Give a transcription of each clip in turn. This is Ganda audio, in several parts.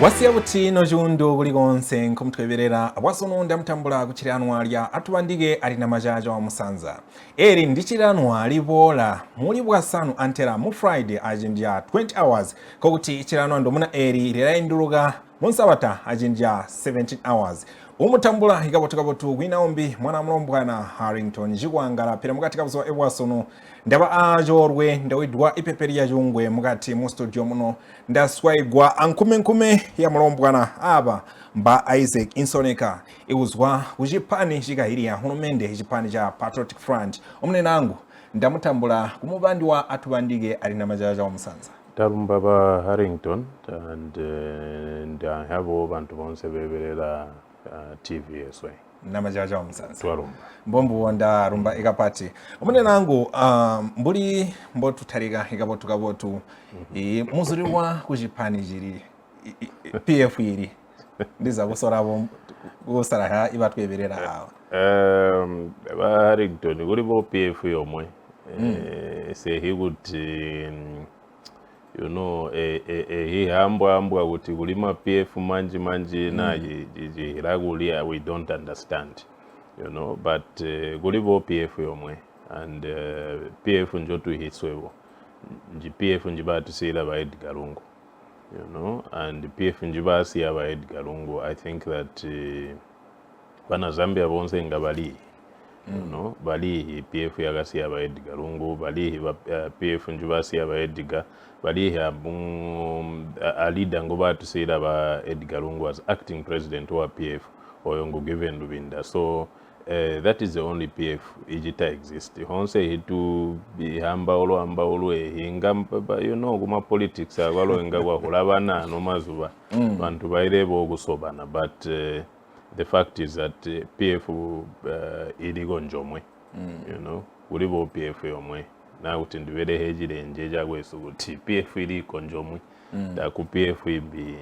Wasiya butino jundo kulikonse nkumutweberera abwasononda mutambula kuchiranwa lya Atubandike alina majaja wa musanza eri ndi chiranwa libola muli bwasanu antera mu Friday ajindya 20 hours kokuti chiranwa ndomuna eri lirainduluka munsabata ajindya 17 hours umutambula ikabotukabotu gwinaombi mwana mlombwana Harrington jikwangala pera mukati kabuzwa ebwasono ndaba ajorwe ndawidwa ipeperi ya jungwe mukati mu studio muno ndaswaigwa ankume ya mlombwana aba mba Isaac Insoneka iuzwa kujipani chikahiriya hulumende chipani cha Patriotic Front omnenangu ndamutambula kumubandi wa Atubandike alina majaja wa musanza Baba Harrington and I have abantu bonse beberera TV eswe na majaja wa musanza twarumba mbombo wanda rumba ikapati omunenangu mbuli mbotu tarika ikabotu muzurirwa kujipani jiri PF iri ndiza kusorabo gusaraha ibatweberera aho Baba Harrington kuri bo PF yomwe say he would hihambwa kuti kulima PF manji na jiragulia we don't understand but kulipo PF yomwe and PF njotu hiswevo PF njibatu sila ba Edgar Lungu and PF njibasi ya ba Edgar Lungu. I think that bana Zambia bonse ngabali bali PF yagasi ya ba Edgar Lungu bali PF njibasi ya ba Edgar bali a leader ngoba to say that Edgar Lungu was acting president wa PF oyongo given Lubinda. So that is the only PF ijita exist. Honse hitu hamba olo hinga kuma politics agalo nga kwa kulabana no mazuba bantu bairebo okusobana but the fact is that PF iligo njomwe kulibo PF yomwe na kuti ndivere hejire njeja kwesu kuti PF ili konjomwe da ku PF ibi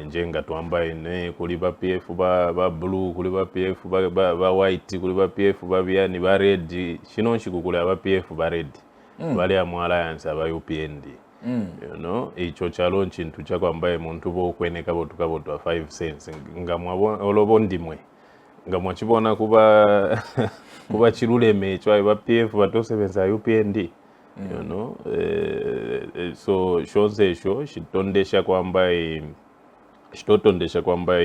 njenga twambaye ne kuliba PF ba blue kuliba PF ba white kuliba PF ba byani ba red shino nshikukula ba PF ba red bali ya alliance aba UPND icho chalo nchintu chakwambaye muntu bo kweneka botukabotu 5 cents ngamwa olobondimwe ngamwa chibona kuba chiruleme chwa ba PF batosebenza UPND so shonse sho shitondesha kwamba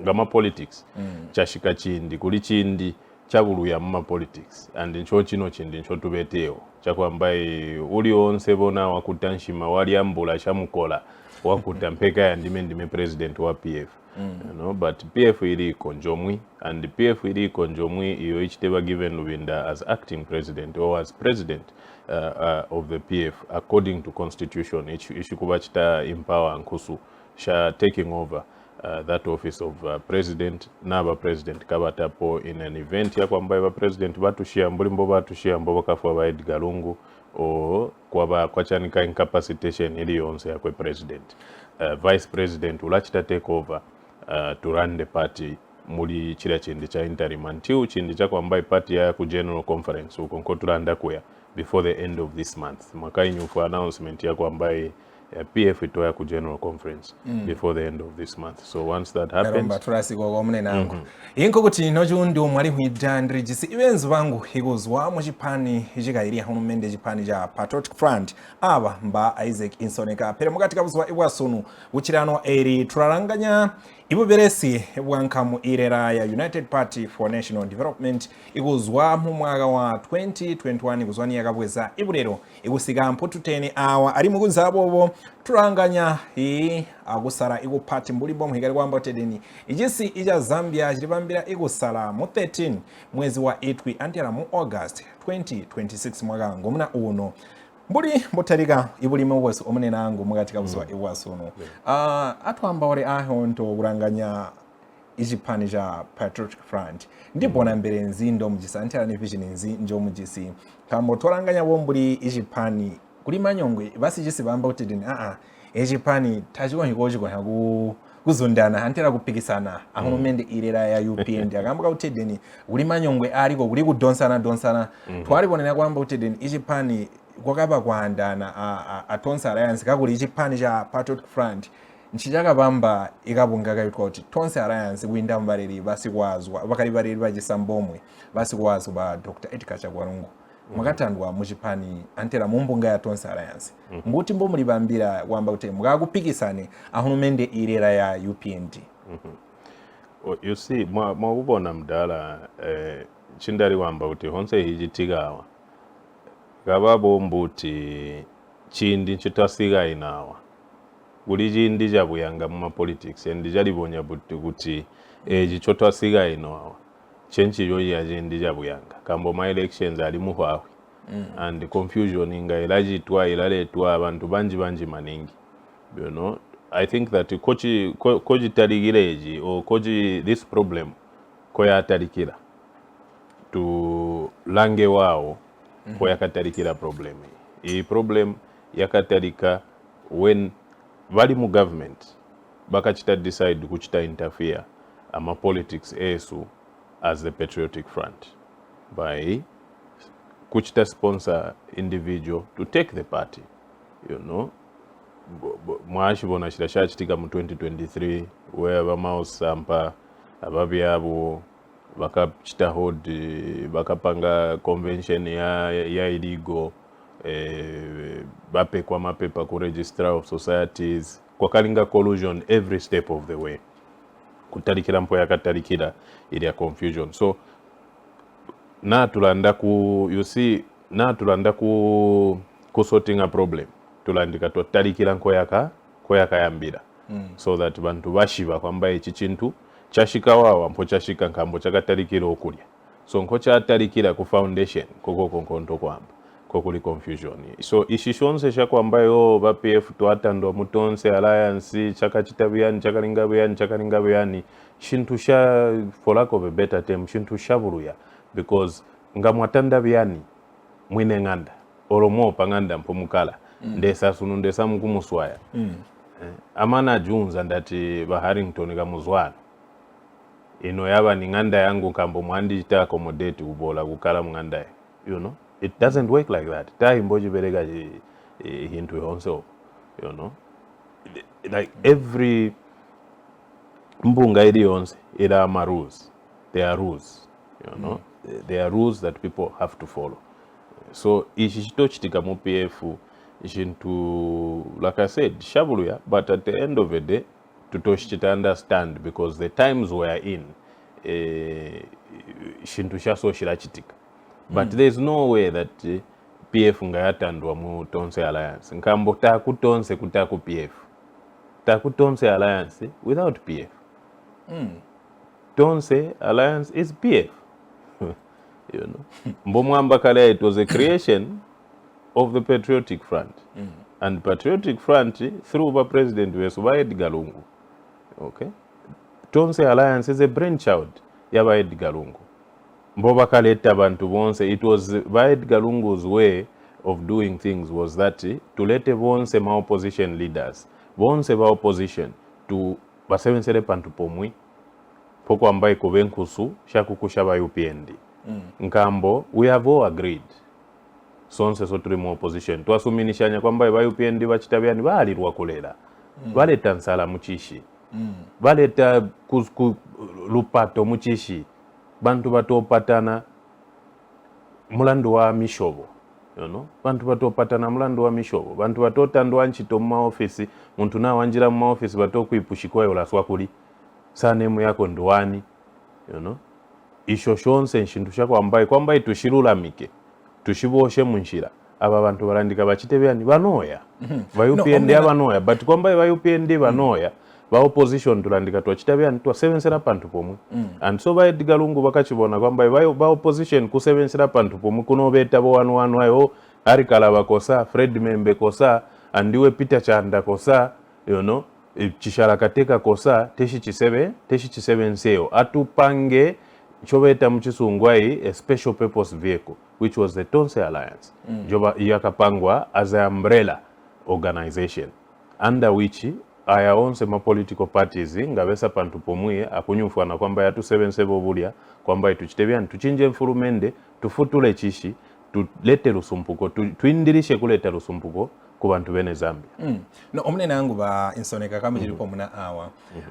ngama politics chashika chindi kuli chindi chabuluya mma politics and ncho chino chindi ncho tubeteo chakwamba uli onse bona wakutanshima wali ambula chamukola wakuta mpeka ya ndime president wa PF but PF ili konjomwi and PF ili konjomwi iyo ichiteba given Lubinda as acting president or as president of the PF according to constitution ishikuba chita empower nkusu sha taking over that office of president naba president kabatapo in an event ya kwamba ba president batushia mbulimbo batushia mbo bakafu ba Edgar Lungu o kwa chanika incapacitation ili yonse ya kwa president vice president ulachita take over to run the party muli chira chindi cha interim until chindi cha kwamba party ya ku general conference uko turanda kuya before the end of this month makainyu for announcement ya kwamba PF itoya ku general conference before the end of this month. So once that happens turasiko omunenango inko kuti nojundi omwali hwidandri jisi ibenzu bangu higozwa mu chipani chikahiriya hulumende chipani cha Patriotic Front aba mba Isaac Insoneka pere mukati kabuzwa ibwasunu uchirano eri turaranganya ibuberesi bwankamu irera ya United Party for National Development iguzwa mu mwaka wa 2021 iguzwani yakabweza ibulero igusika mputu 10 awa ari mukunzabobo turanganya agusara igupati mbulimbo muhigari kwamba tedeni ijisi ija Zambia jiribambira igusala mu 13 mwezi wa 8 antera mu August 2026 mwaka ngomuna uno mbuli mbotarika ibulimo wese omunenango mugati kabuzwa iwasuno atwamba ore ahonto kuranganya ichipani cha Patriotic Front ndibona mbere nzindo mujisa antera ni vision njo mujisi kambo toranganya bombuli ichipani kuli manyongwe basi jisi bamba utedeni ichipani tachiwa hikochiko haku kuzundana antera kupikisana ahulumende irera ya UPND akambuka utedeni kuli manyongwe aliko kuli kudonsana twalibonera kwamba utedeni ichipani kwakaba kwandana atonsa alliance kakuli ichipani cha Patriotic Front nchijaka bamba ikabunga yitwa kuti tonse alliance kuinda mbaleli basi kwazwa bakali baleli bachisambomwe basi kwazwa ba Dr. Edgar Chagwarungu mwakatandwa muchipani antera mumbunga ya tonse alliance mbuti mbo mulibambira wamba kuti mukakupikisane ahulumende ilera ya UPND. You see mwakubona mdala chindali wamba kuti honse hichitikawa kababo mbuti chindi chitasiga inawa kuli chindi chabuyanga mu politics and chaliponya kuti chichotasiga inawa chenchi yoya chindi chabuyanga kambo ma elections ali muhwawe and confusion inga ilachitwa ilaletwa abantu banji maningi, you know. I think that koji taligileji or koji this problem koya talikira to lange wao koya katalikira problem hii problem yakatalika when bali mu government bakachita decide kuchita interfere ama politics esu as the Patriotic Front by kuchita sponsor individual to take the party, you know. Mwashibona chitika mu 2023 where bamausampa ababyabo bakachita hold bakapanga convention ya illegal bape kwa mapepa ku registrar of societies kwa kalinga collusion every step of the way kutalikira mpo yakatalikira ili ya confusion. So natulanda ku you see natulanda ku sorting a problem tulandika totalikira nkoyaka yambira so that bantu bashiba kwamba ichi chintu chashika wawa mpo chashika nkambo chakatalikira okulya so nko chatalikira ku foundation koko konkonto kwamba kokuli confusion. So ishishonse shakwamba yo ba PF twatandwa mutonse alliance chakachitabiyani chakalinga buyani shintu sha for lack of a better term shintu shabuluya because ngamwatanda biyani mwine nganda oromo panganda mpo mukala ndesa sununde samukumuswaya amana junza ndati ba Harrington kamuzwana ino yaba ni nganda yangu kambo mwandi chita accommodate ubola kukala mnganda, you know. It doesn't work like that. Tai mboji berega hintu honso, you know. Like every mbunga ili yonse ila ma rules. There are rules, you know. There are rules that people have to follow. So ishishito chitika mu PF ishintu, like I said, shabuluya, but at the end of the day tutoshita understand because the times we are in shintu shaso shirachitika. But there's no way that PF ngayatandwa mu tonse alliance nkambo takutonse kutaku PF takutonse alliance without PF tonse alliance is PF you know. Mbomwamba kale it was a creation of the Patriotic Front and Patriotic Front through the president wesu Edgar Lungu, okay. Tonse alliance is a brainchild ya Edgar Lungu. Mboba kaleta bantu bonse, it was Edgar Lungu's way of doing things was that to let bonse ma opposition leaders bonse ba opposition to basebenzere pantu pomwi poko ambaye kubenkusu shakukusha ba UPND nkambo we have all agreed sonse so tuli mu opposition twasuminishanya kwamba ba UPND bachitabyani balirwa kulera baleta nsala muchishi baleta lupato muchishi bantu batopatana mulandu wa mishobo, you know. Bantu batopatana mulandu wa mishobo bantu batotandwa nchito mu office muntu na wanjira mu office batokwipushikwa yolaswa kuli sanemu yako ndwani, you know. Ishoshonse nshintu shako ambaye kwamba tushirulamike tushiboshe munshira aba bantu barandika bachitebyani banoya ba UPND abanoya but kwamba ba UPND banoya ba opposition tulandika twachitabyani twasebenzera pantu pomwe and so ba Edgar Lungu bakachibona kwamba ba opposition kusebenzera pantu pomwe kunobeta bo wanu ayo Harikala bakosa Fred Membe kosa andiwe Peter Chanda kosa, you know, chishara kateka kosa teshi chisebe nseo atupange chobeta mchisungwai a special purpose vehicle which was the Tonse Alliance joba yakapangwa as an umbrella organization under which aya onse ma political parties ngabesa pantu pomwe akunyufwa na kwamba ya 277 bulya kwamba tuchitebyani tuchinje mfurumende tufutule chishi tulete lusumpuko tuindirishe kuleta lusumpuko ku bantu bene Zambia. No omune nangu ba Insoneka kama jilipo muna awa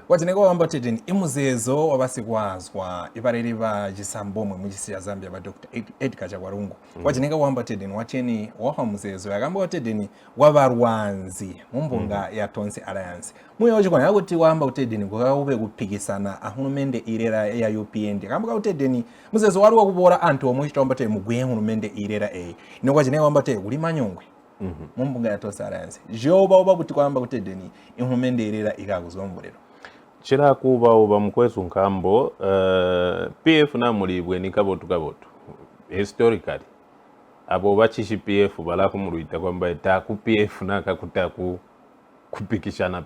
watineko wamba tedeni imuzezo wabasikwazwa ipareri ba jisambomwe mujisi ya Zambia ba Dr. Edgar Chagwarungu watineko wamba tedeni wacheni waha muzezo yakamba watedeni wabarwanzi mumbunga ya Tonse Alliance muyo chikona yakuti wamba utedeni kwakaube kupikisana ahulumende irera ya UPND kamba utedeni muzezo wali wakubora antu omwe chitomba te mugwe hulumende irera inokwa chineko wamba te kuli manyongwe mumbunga ya Tonse Alliance joba oba kuti kwamba kutedeni ihulumende irera ikakuzombolero chira kuba oba mukwesu nkambo PF namulibwe ni kabotu historically abo bachishi PF balako muluita kwamba itaku PF nakakutaku kupikishana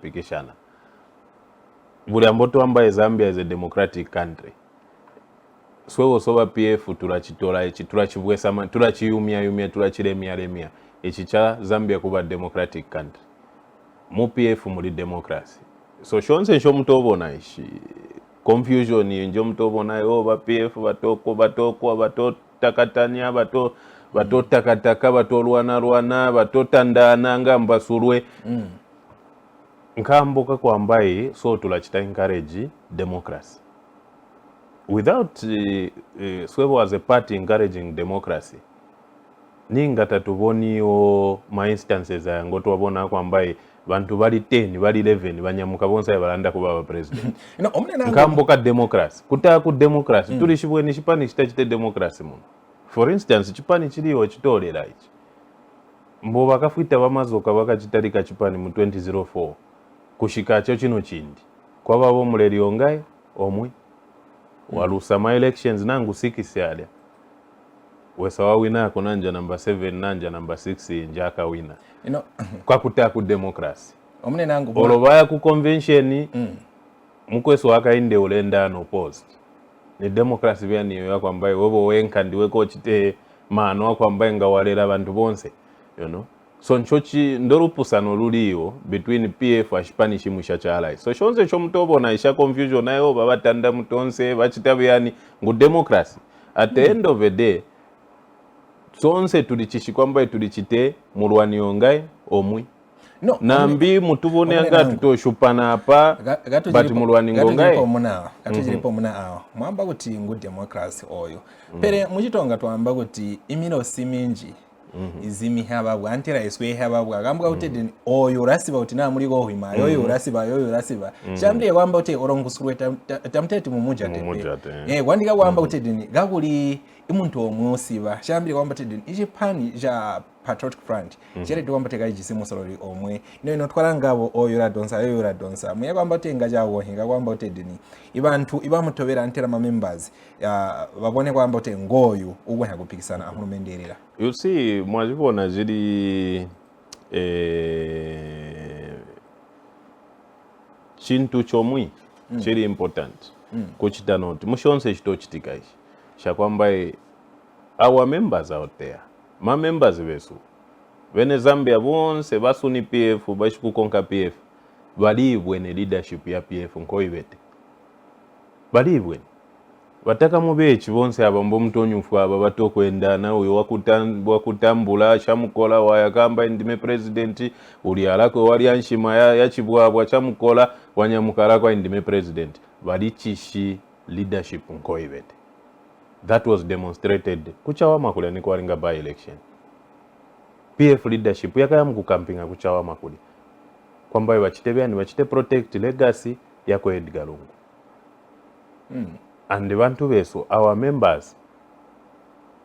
buli amboto amba Zambia is a democratic country swewo soba PF tulachitola echi tulachibwesa tulachiyumya tulachilemya echi cha Zambia kuba democratic country mu PF muri democracy so shonse sho mutobona ishi confusion njo mutobona yo ba PF batotakatania batotakataka batolwana batotandana ngamba surwe nkamboka kwambaye so tulachita encourage democracy without swevo as a party encouraging democracy ninga tatuboniyo ma instances ayango twabona kwambaye bantu bali 10 bali 11 banyamuka bonsa balanda kuba president no omune nangu nkamboka democracy kutaku democracy tulishibwe ni chipani chitachite democracy muno for instance chipani chiliwo chitolera ichi mbo bakafuita bamazoka bakachitalika chipani mu 2004 kushika cho chino chindi kwa babo muleli ongaye omwe walusa ma elections nangu 6 alya wesawa wina kunanja number 7 nanja number 6 njaka wina kwa kutaku democracy omune nangu olobaya ku convention mukweso wakainde ulenda no post ni democracy bya niyo yakwambaye wobo wenka ndiwe ko chite mano akwambaye ngawalera abantu bonse so nchochi ndorupusano luliyo between PF ashipani shimusha cha allies so shonze cho mutobona isha confusion nayo babatanda mutonse bachitabyani ngu democracy at the end of the day sonse tulichishi kwamba tulichite mulwani ongaye omwi no nambi mutubone anga tutoshupana apa but mulwani ngongaye katujiripo muna awo mwamba kuti ngu democracy oyo pere muchitonga twamba kuti imino siminji izimi hababwa antira iswe hababwa akambwa kuti oyo rasiba kuti namuliko hima yoyo rasiba chambe kwamba kuti orongusurwe tamtete mumuja te kwandika kwamba kuti gakuli imuntu omwosiba chambe kwamba kuti ichipani ja Patriotic Front chere kwamba tekajisimu solori omwe ino twala ngabo oyo radonsa muye kwamba tenga jawo hinga kwamba kuti ibantu ibamutobera antera ma members babone kwamba kuti ngoyo ubwe hakupikisana ahulumenderera you see mwazibona zili chintu chomwi chiri important kuchita noti mushonse chitochitika ichi shakwamba our members out there ma members besu bene Zambia bonse basuni PF bashikukonka PF balibwe ne leadership ya PF nkoibete balibwe bataka mubechi bonse abambo mutonyufu aba batokwenda nawe wakutambula chamukola wayakamba ndime president uli alako wali anshima ya chibwabwa chamukola wanyamukala kwa ndime president balichishi leadership nkoibete that was demonstrated kuchawama kule ni kwalinga by election PF leadership yakaya camping kuchawama kule kwamba bachite protect legacy yako Edgar Lungu and bantu beso our members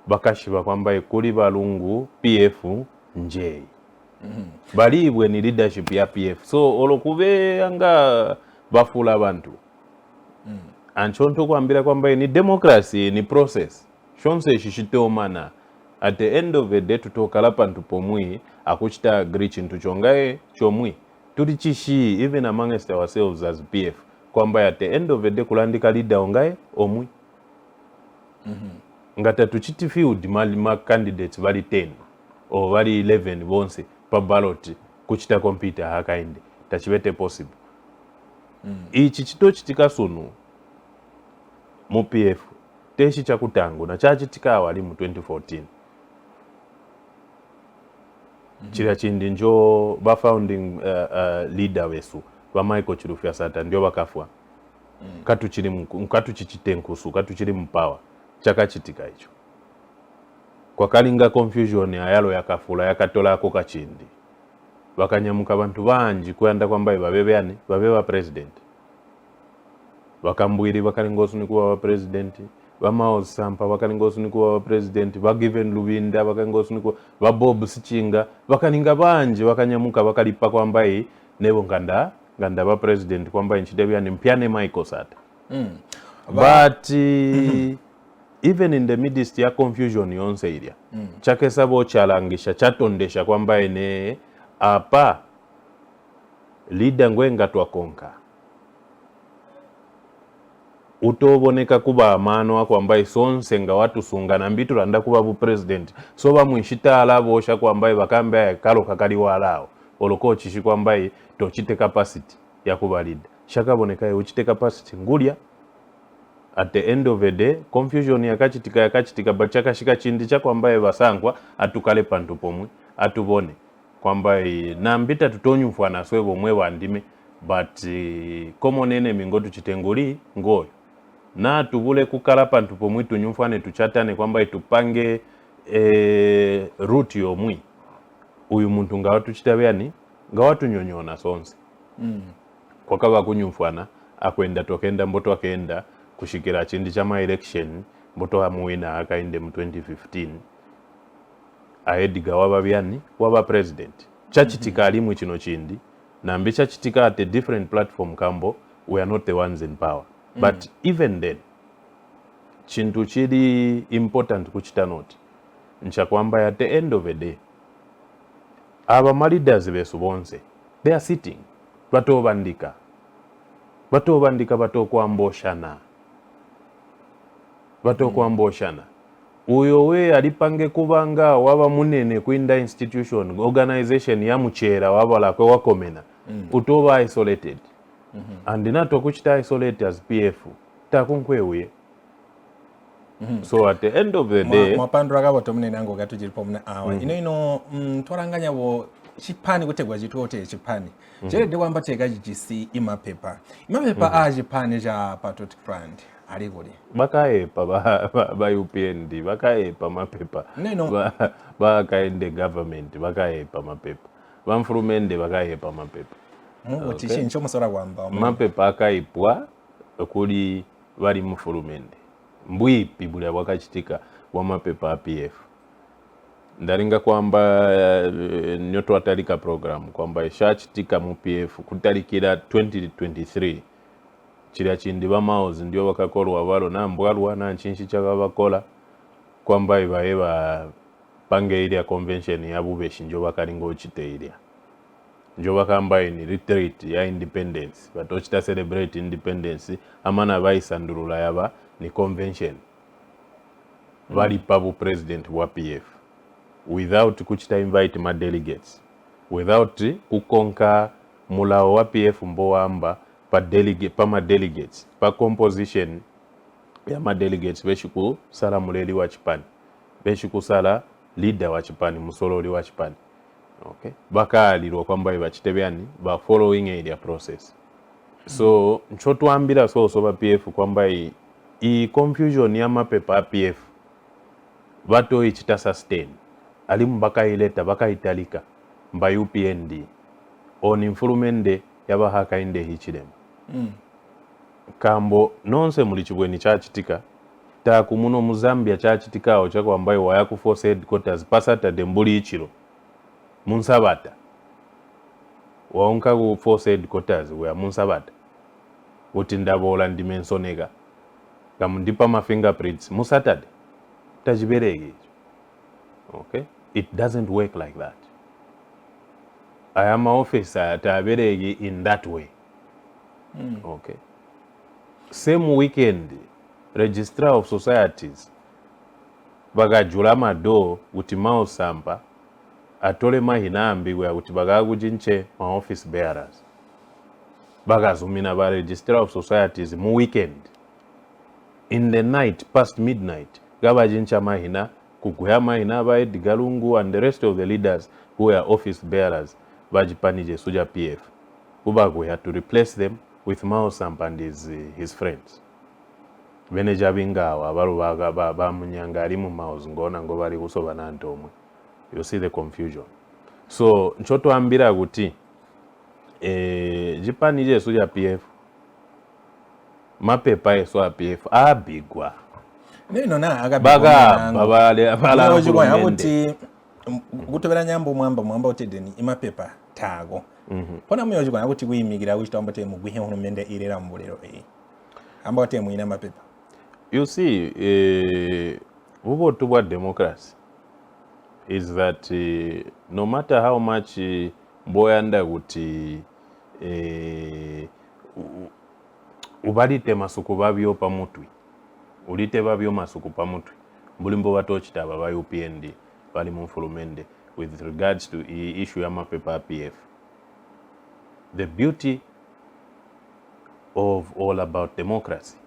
bakashiba kwamba kuli balungu PF nje balibwe ni leadership ya PF so olokube anga bafula abantu anchonto kwambira kwamba ni democracy ni process shonse shishiteomana at the end of the day tutokala pantu pomwi akuchita agree chintu chongaye chomwi tulichishi even amongst ourselves as PF kwamba at the end of the day kulandika leader ongaye omwi ngata tuchiti field ma candidates bali 10 or bali 11 bonse pa ballot kuchita computer hakainde tachibete possible ichi chitochitika sunu mu PF teshi chakutangu na chachitika wali mu 2014 chira chindi njo ba founding leader wesu ba Michael Chilufya Sata ndio bakafwa katu chichitenkusu katu chiri mpawa chakachitika icho kwa kalinga confusion ayalo yakafula yakatolako kachindi bakanyamuka abantu banji kwenda kwamba babeba president bakambwiri bakalinga osunikuwa wa president bamao sampa bakalinga osunikuwa wa president bagiven Lubinda bakalinga osunikuwa babob Sichinga bakalinga banji bakanyamuka bakalipa kwamba nebo nganda ba president kwamba nchidebyani mpyane Michael Sata but even in the midst ya confusion yonse ilia chake sabo chalangisha chatondesha kwamba ene apa leader ngwenga twakonka utoboneka kuba amano akwamba isonse nga watu sungana mbitu randa kuba bu president so bamwishita alabo osha kwamba bakambe kalo kakali walao oloko chishi kwamba tochite capacity ya kuba leader shakaboneka uchite capacity ngulya at the end of the day confusion yakachitika bachaka shika chindi cha kwamba basangwa atukale pantu pomwe atubone kwamba nambita tutonyufwa na swebo mwe bandime but common enemy ngotu chitenguli ngoyo na tubule kukala pantu pomwe tunyufane tuchatane kwamba tupange route yomwi uyu muntu nga watu chitabyani nga watu nyonyona sonse kwa kaba kunyufwana akwenda tokenda mboto akenda kushikira chindi chama election mboto amuina akainde mu 2015 aediga waba president chachitika alimu chino chindi na mbicha chitika at a different platform kambo we are not the ones in power but even then chintu chili important kuchita note ncha kwamba at the end of the day aba leaders besu bonse they are sitting batobandika batokwamboshana uyo we alipange kubanga waba munene kuinda institution organization ya muchera wabala kwe wakomena utoba isolated and nato kuchita isolate as PF takunkwewe so at the end of the day mapandura gaboto munene ango gatujiripo muna awa ino twaranganya bo chipani kutegwa chitote chipani chede kwamba cheka GC imapepa ajipani ja Patriotic Front aligoli bakaepa ba UPND bakaepa mapepa bakaende government bakaepa mapepa bamfurumende bakaepa mapepa mungu chishincho musora kwamba mapepa akaipwa kuli bali mufurumende mbwipi buli abakachitika wa mapepa APF ndaringa kwamba nyoto atalika program kwamba ishachitika mu PF kutalikira 2023 chira chindi bamaozi ndio bakakolwa balo nambwalwa na nchinshi chaka bakola kwamba ibaeba pange ile convention ya bubeshi njo bakalingo chite ile njo bakamba ni retreat ya independence batochita celebrate independence amana baisandulula yaba ni convention bali pabu president wa PF without kuchita invite ma delegates without kukonka mulao wa PF mbowamba pa delegates pa composition ya ma delegates beshiku sala muleli wa chipani beshiku sala leader wa chipani musololi wa chipani okay bakalirwa kwamba bachitebyani ba following area process so nchotwambira so ba PF kwamba i confusion ya mapepa PF bato ichita sustain alimu bakaileta bakaitalika mba UPND on infurumende yaba hakainde hichirema kambo nonse muli chibweni chachitika ta kumuno mu Zambia chachitikao chako ambayo wayaku force headquarters pasata dembuli ichiro munsabata waonka ku force headquarters we munsabata utindabola ndi Insoneka kamundipa ma fingerprints musatade tajiberege okay it doesn't work like that. I am an officer taberege in that way. Okay. Same weekend, registrar of societies bagajula mado utimao sampa atole mahinambi we utibagagujinche ma office bearers bagazumina ba registrar of societies mu weekend in the night past midnight gabajincha mahina kukuya mahina ba Edgalungu and the rest of the leaders who were office bearers bajipanije suja PF we had to replace them with Mao Sampa and his friends bene jabingawa barubaga bamunyanga ali mu Mao's ngona ngo bali kusobana ntomwe. You see the confusion. So nchotwambira kuti jipanije suja PF mapepa eso a PF abigwa neno na baga babale abala kuti kutobera nyambo mwamba otedeni imapepa tago pona muyoji kwa kuti kuyimigira kuchitambo te mugwihe hurumende irera mbulero amba te muina mapepa. You see ubotubwa democracy is that no matter how much mboyanda kuti ubalite masuku babyo pamutwi ulite babyo masuku pamutwi mbulimbo batochitaba ba UPND bali mu fulumende with regards to issue ya mapepa PF. The beauty of all about democracy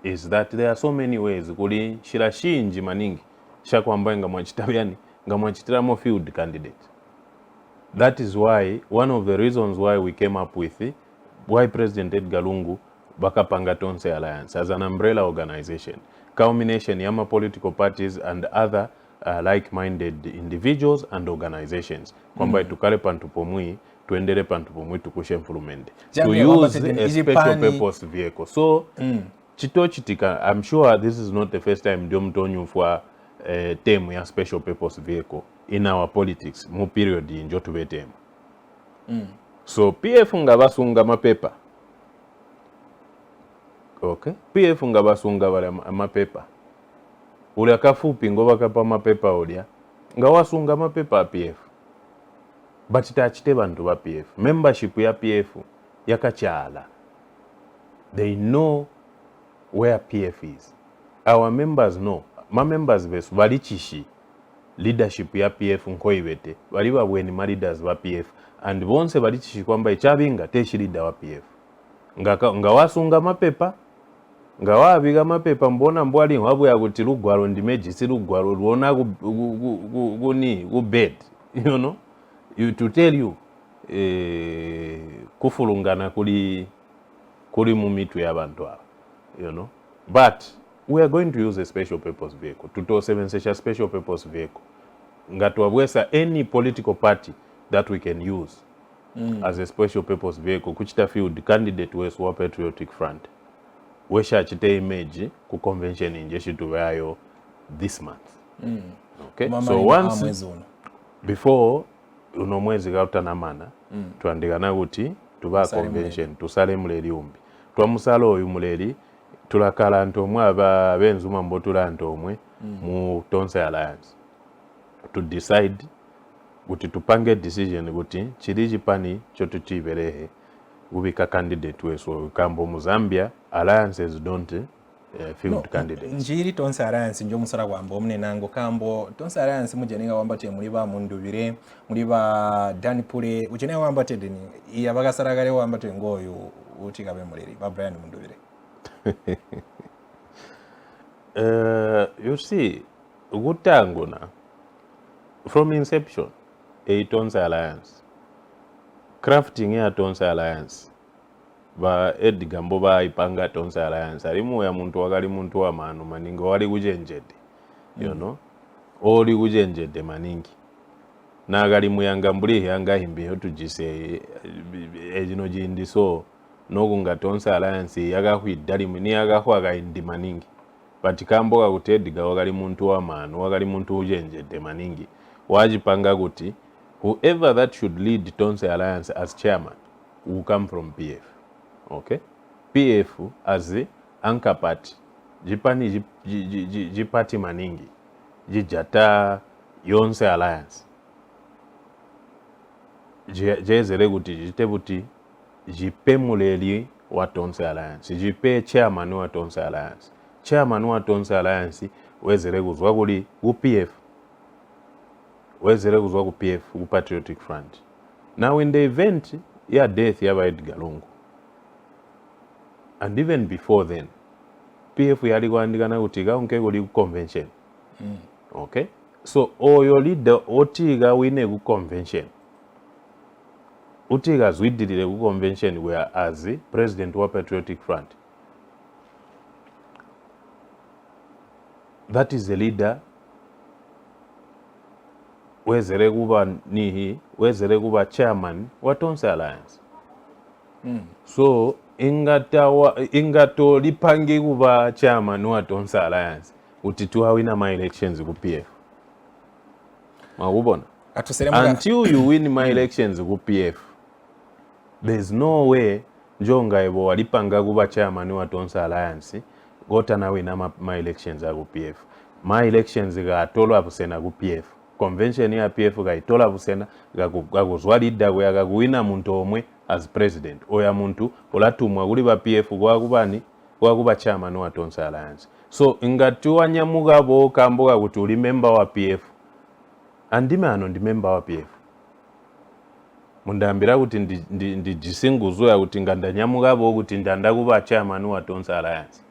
is that there are so many ways kuli shirashinji maningi shakwamba nga mwachitabyani nga mwachitiramo field candidate. That is why one of the reasons why we came up with why President Edgar Lungu bakapanga Tonse Alliance as an umbrella organization, culmination yama political parties and other like-minded individuals and organizations kwamba tukale pantu pomwi tuendele pantu pomwi tukushe mfulumende to use a special purpose vehicle. So chito chitika, I'm sure this is not the first time ndio mtonyu for term ya special purpose vehicle in our politics mu period njo tubetema. So PF nga basunga mapepa. Okay, PF nga basunga bale mapepa uli akafupi ngo bakapa mapepa olya nga wasunga mapepa PF but tachite bantu ba PF membership ya PF yakachala. They know where PF is. Our members know. Ma members besu balichishi leadership ya PF nkoibete bali babweni ma leaders ba PF and bonse balichishi kwamba ichabinga teshi leader wa PF nga wasunga mapepa nga wabiga mapepa mbona mbwali wabu ya kuti lugwalo ndimeji si lugwalo luona ku bed, you know, you to tell you kufulungana kuli mu mitu ya bantu aba, you know. But we are going to use a special purpose vehicle tutosebenzesha special purpose vehicle nga twabwesa any political party that we can use as a special purpose vehicle kuchita field candidate wesu wa Patriotic Front wesha chite image ku convention injeshi tuwayo this month. Okay, so once before uno mwezi gautanamana tuandikana kuti tuba convention tusale muleli umbi twamusala oyu muleli tulakala ntomwe aba benzuma mbotula ntomwe mu Tonse Alliance to decide kuti tupange decision kuti chili chipani chotuchiberehe ubika candidate weso kambo mu Zambia alliances don't field candidate njiri Tonse Alliance njo musala kwamba omne nango kambo Tonse Alliance mujenenga wamba te muri ba mundubire muri ba Danipule ujenenga wamba te deni yabagasaragale wamba te ngoyo utikabe muliri ba Brian mundubire. You see gutanguna from inception a Tonse Alliance crafting ya Tonse Alliance ba Edgar Mboba ipanga Tonse Alliance alimu ya muntu wakali muntu wa manu maningo wali kujenjede you know oli kujenjede maningi na agali muyanga mbuli yanga himbi otujise ejino jindi so nokunga Tonse Alliance yakakwidali muni yakakwaga indi maningi but kamboka kuti Edgar wakali muntu wa manu wakali muntu ujenjede maningi wajipanga kuti whoever that should lead Tonse Alliance as chairman will come from PF. Okay, PF as the anchor party jipani jipati maningi jijata Yonse Alliance jezere kuti jitebuti jipe muleli wa Tonse Alliance jipe chairman wa Tonse Alliance. Chairman wa Tonse Alliance wezere kuzwa kuli UPF wezere kuzwa ku PF ku Patriotic Front. Now in the event ya death ya Edgar Lungu and even before then PF yali kuandikana kuti kaunke kuli convention. Okay, so oyo leader otiga wine ku convention utiga zwiddirire ku convention where as president wa Patriotic Front, that is the leader wezere kuba chairman wa Tonse Alliance. So ingato lipangi kuba chairman wa Tonse Alliance utituwa wina my elections ku PF. Makubona? Until you win my elections ku PF, there's no way njonga ebo walipanga kuba chairman wa Tonse Alliance gota na wina my elections ku PF. My elections ga tolwa busena ku PF. Convention ya PF ga itola busena ga kuzwalida gwe ga kuwina muntu omwe as president oya muntu olatumwa kuli ba PF gwa kuba chairman wa Tonse Alliance. So ingatuwa nyamugabo kamboga kuti uli member wa PF. Andime ano ndi member wa PF. Mundambira kuti ndi jisinguzwa kuti ngandanyamugabo kuti ndanda kuba chairman wa Tonse Alliance.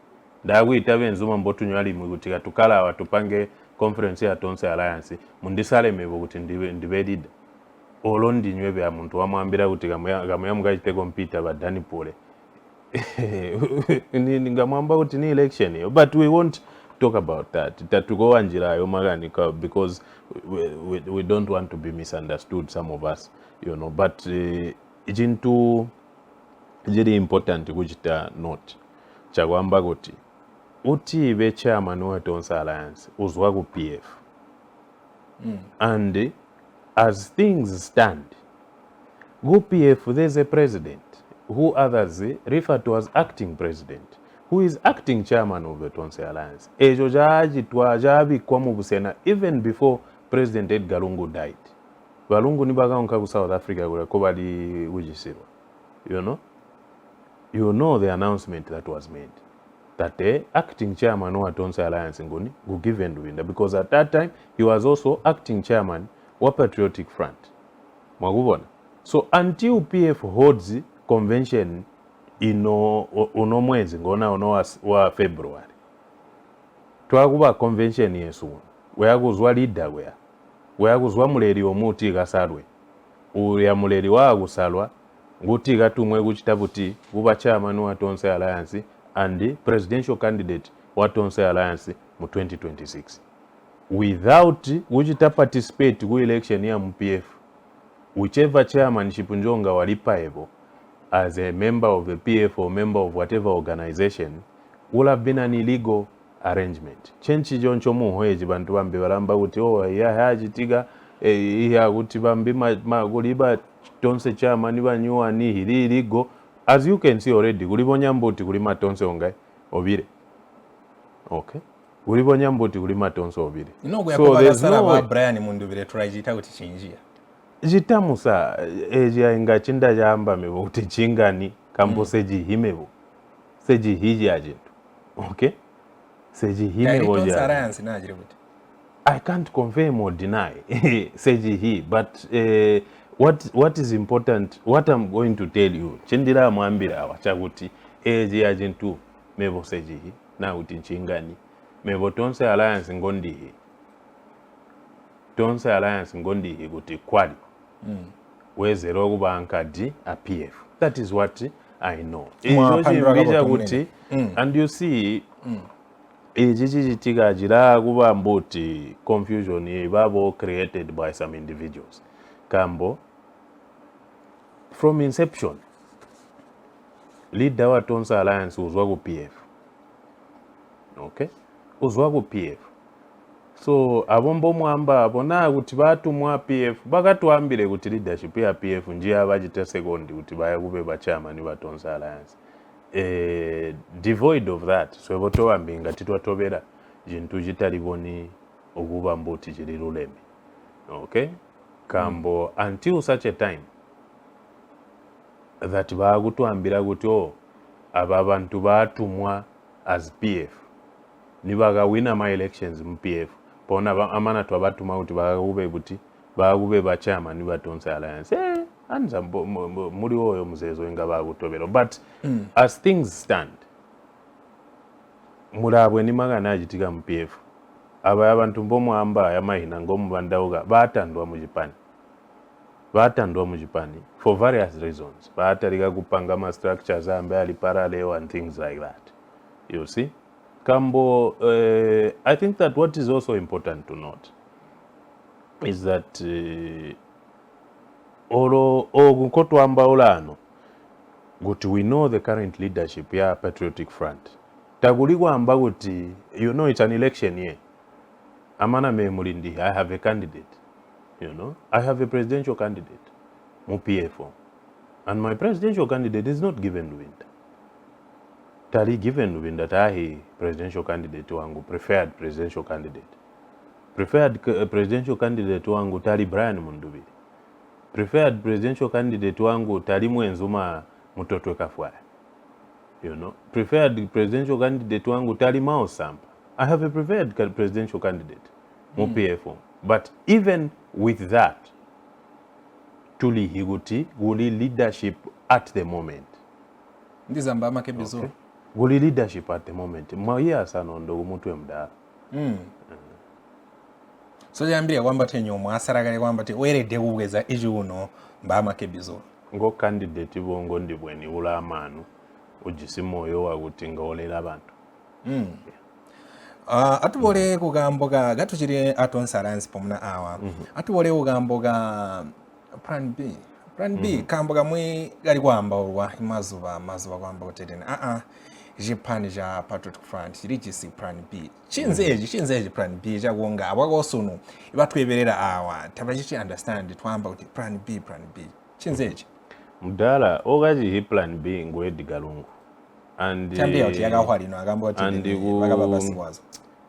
Ndakuita benzuma mbotunywali mu kuti katukala watupange conference ya Tonse Alliance mundisale mebo kuti ndibe leader. Olo ndinywe bya muntu wamwambira kuti gamuyamuga chiteko mpita badani pole. Ngamwamba kuti ni election yo, but we won't talk about that. Tatuko njira yo magani because we don't want to be misunderstood, some of us, you know, but ijintu jiri important kujita note chagwamba kuti uti be chairman wa Tonse Alliance uzwa ku PF. And as things stand, go PF there's a president who others refer to as acting president, who is acting chairman of the Tonse Alliance. Ejo jabi kwa mubusena even before President Edgar Lungu died. Balungu nibaga ku South Africa ko bali ujisirwa. You know the announcement that was made, that the acting chairman wa Tonse Alliance ngoni go given to winda, because at that time he was also acting chairman wa Patriotic Front. Mwagubona. So until PF holds convention uno mwezi ngona wa February, twakuba convention yesu weyakuzwa leader weyakuzwa muleri omuti gasalwe uya muleri wa gusalwa nguti gatumwe kuchitabuti kuba chairman wa Tonse Alliance and presidential candidate wa Tonse Alliance mu 2026 without kuchita participate ku election ya MPF, whichever chairmanship njonga walipa ebo as a member of the PF or member of whatever organization will have been an illegal arrangement. Chenchi joncho muhoeji bantu bambi balamba kuti ya hajitiga ya kuti bambi maguliba Tonse chairman banyuwa ni hili illegal. As you can see already, kulibonya mbuti kulima Tonse ongai obire. Okay. Kulibonya mbuti kulima Tonse obire. So there's no way Brian Mundubire turajita kuti chinjia. Jitamusa eja inga chinda jamba mebo kuti chingani kambo seji himebo. Seji hiji ajentu. Okay? Seji himebo ja. Tonse Alliance na ajirubuti. I can't confirm or deny seji hi, but what is important, what I'm going to tell you, chindira mwambira wachaguti eji ajentu mebo seji hi na uti chingani mebo Tonse Alliance ngondi hi. Tonse Alliance ngondi hi kuti kwali. Wezero kubanka di a PF. That is what I know. And you see, ejiji jira kuba mbuti confusion babo created by some individuals. Kambo, from inception, leader wa Tonse Alliance uzwa ku PF. Okay? Uzwa ku PF. So abombo mwamba abona kuti batu mwa PF bakatuambire kuti leadership ya PF njia bajite second kuti baya kube chairman wa Tonse Alliance. Devoid of that, so boto ambinga titwatobera jintu jitaliboni okuba mbuti jililuleme. Okay? Kambo until such a time that bakutuambira kuti ababantu batumwa as PF nibaga wina my elections mu PF pona amana twabatuma kuti bakube buti bakube ba chairman wa Tonse Alliance anza muri oyo muzezo nga bakutobero, but as things stand mulabwe ni magana ajitika mu PF aba abantu mbomwamba yamahina ngomubandauga batandwa mu Japan for various reasons. Batalika kupanga ma structures ambaye ali parallel and things like that. You see? Kambo, I think that what is also important to note is that okutwamba olano guti we know the current leadership ya Patriotic Front. Taguligwamba guti, you know, it's an election year. Amana me mulindi, I have a candidate. You know, I have a presidential candidate, PFO, and my presidential candidate is not given wind. Tali given wind that I presidential candidate wangu, preferred presidential candidate. Preferred presidential candidate wangu tali Brian Mundubiri. Preferred presidential candidate wangu tali Mwenzuma Mutotwe Kafwaya. You know, preferred presidential candidate wangu tali Mao Sampa. I have a preferred presidential candidate, PFO. But even with that, tuli higuti guli leadership at the moment. Ndizamba makebizo. Okay. Guli leadership at the moment. Mawia sana ndo mutwe mdara. So jambia kwamba tenyo mwasaragale kwamba te werede kuweza ijuno mba makebizo. Ngo candidate bongo ndibweni ula amanu ujisimoyo wakutinga olela abantu. Atubole kugamboga gatuchiri atonsaransi pomuna awa. Atubole kugamboga plan B kamboga mwe gali kwamba olwa mazuba kwamba otedena Japan ja Patriotic Front rigisi plan B chinzeji plan B ja wonga abagosunu ibatweberera awa tabajichi understand twamba kuti plan B chinzeji mudala ogaji hi plan B ngwedi galungu and tambia uti yakahwali no agamba oti bagababasiwazo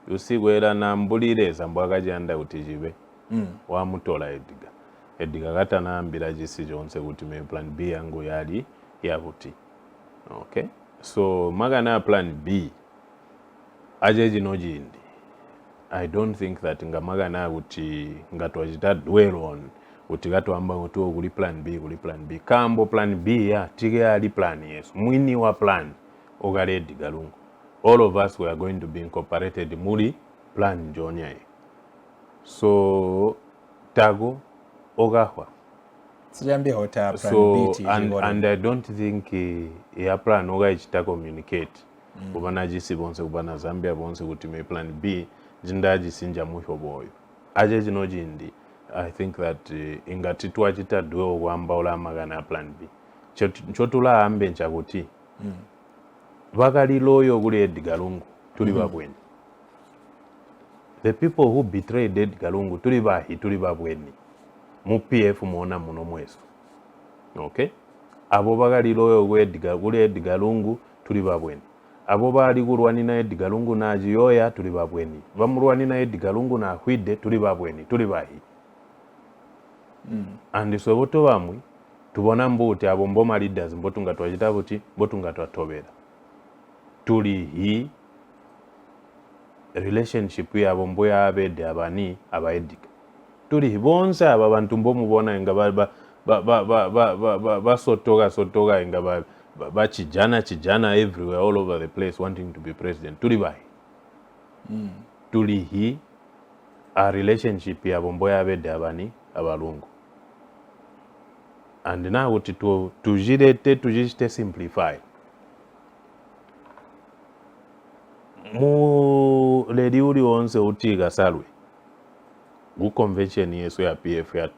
usigwera na mbulire zambwagaji anda utijibe wa mutola ediga kata naambira jisi jonse kuti me plan B yangu yali yabuti. Okay, so magana plan B ajeji nojindi. I don't think that nga magana kuti ngatwajita dwell on uti gato amba utuo kuli plan B kambo plan B ya tige ali plan yesu mwini wa plan ogale ediga lungu. All of us were going to be incorporated muri plan Jonya. So tago ogahwa. Sijambia hota plan so, B and I don't think ya plan oga ichita communicate. Kubana jisi bonse kubana Zambia bonse kutime plan B jindaji sinja mwisho boyo. Aje jino jindi. I think that ingatitwa chita duo wamba ola magana plan B. Chotula ambe nchakuti. Vakali loyo kuli Edgar Lungu tuli babweni. The people who betrayed Edgar Lungu tuli babweni. Mu PF muona muno mweso. Okay? Abo vakali loyo kuli Edgar Lungu tuli babweni. Abo bali kulwani na Edgar Lungu na Jiyoya tuli babweni. Bamulwani na Edgar Lungu na Hwide tuli babweni, tuli bahi. And so boto bamwe tubona mbuti abo mboma leaders mbotunga twajita buti mbotunga twatobera. Tuli hi relationship ya bomboya abede abani abaedika tuli bonsa aba bantu mbomu bona nga ba sotoga nga ba chijana everywhere all over the place wanting to be president tuli bai tuli hi a relationship ya bomboya abede abani abalungu and now uti tujiste simplify mu ledi uli onse utiga salwe gu convention yesu ya PF ya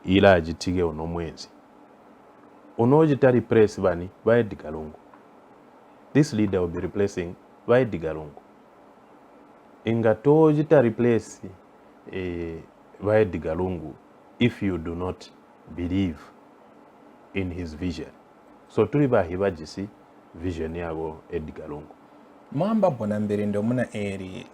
ila ajitige ono mwezi unojita replace bani by Edgar Lungu. This leader will be replacing by Edgar Lungu. Ingatojita replace by Edgar Lungu if you do not believe in his vision. So tuliba hibajisi vision yabo Edgar Lungu. Mwamba bona mbere ndo muna eri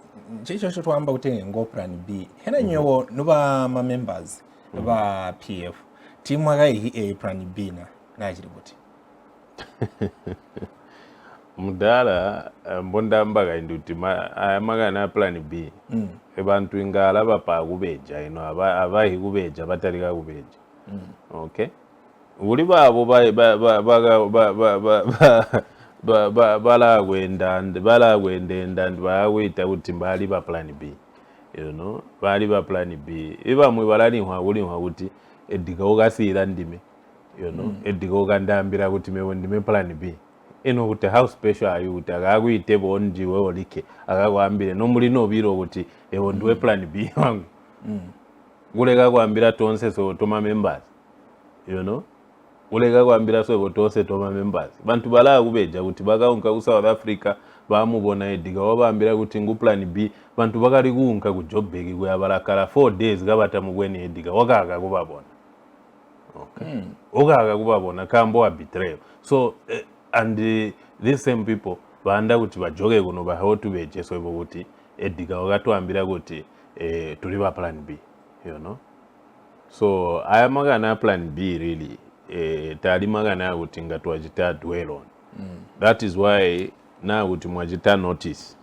chicho cho twamba kutenge ngo plan B hena nyowo nuba ma members ba PF timu agayi a plan B na chiributi mudala mbonda mbaga induti magana plan B ebantu ingala bapa kubeja ino abahi kubeja batalika kubeja. Okay, uli babo bala gwenda and bawita kuti mbali ba plan B you know bali ba plan B iba mwe balali hwa kuti ediga okasiira ndime you know ediga okandambira kuti mewe ndime plan B eno kuti how special are you kuti akakuyite bonji we olike akakwambire no mulino obiro kuti ewo ndiwe plan B wangu kuleka kwambira tonse so toma members you know kuleka kwambira so tonse toma members bantu bala kubeja kuti bakaunka ku South Africa bamubona ediga wabambira kuti ngu plan B bantu bakali kuunka ku Joburg kuyabalakala 4 days gabata mugweni ediga wakaka kubabona okay okaka kubabona kambo wa betrayal so and these same people banda kuti bajoge kuno ba how to beje so kuti ediga wakatwambira kuti tuli ba plan B you know so I am magana plan B really tali magana kuti ngatwajita dwell on that is why na kuti mwajita notice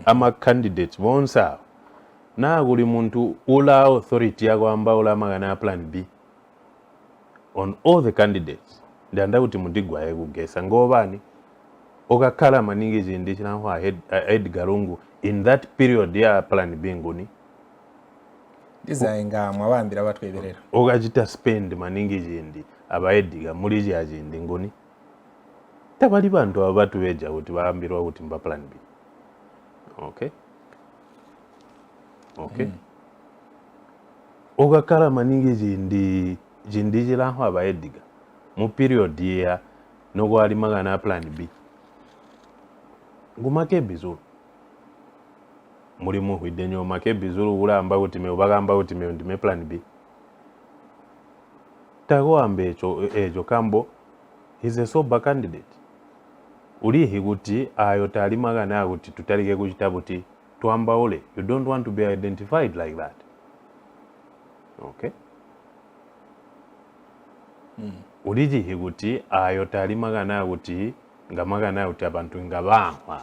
ama candidates bonsa na kuli muntu ula authority yakwamba ula magana plan B on all the candidates ndanda kuti mundigwaye kugesa ngobani okakhala maningi zindi chinahwa Edgar Lungu in that period ya plan B nguni dizainga mwabambira batweberera okachita spend maningi zindi aba Edgar muliji azindi nguni tabali bantu abatu beja kuti baambirwa kuti mba plan B okay okakhala maningi zindi chilahwa aba Edgar mu period ya noko ali magana plan B ngumake bizuru mulimu hwidenyo make bizuru ulamba kuti bagamba kuti ndime plan B tago ambe ejo kambo is a sober candidate ulihi kuti ayo tali magana kuti tutalike kuchita kuti twamba ole you don't want to be identified like that okay ulihi kuti ayo tali magana kuti ngamagana kuti abantu ngabahwa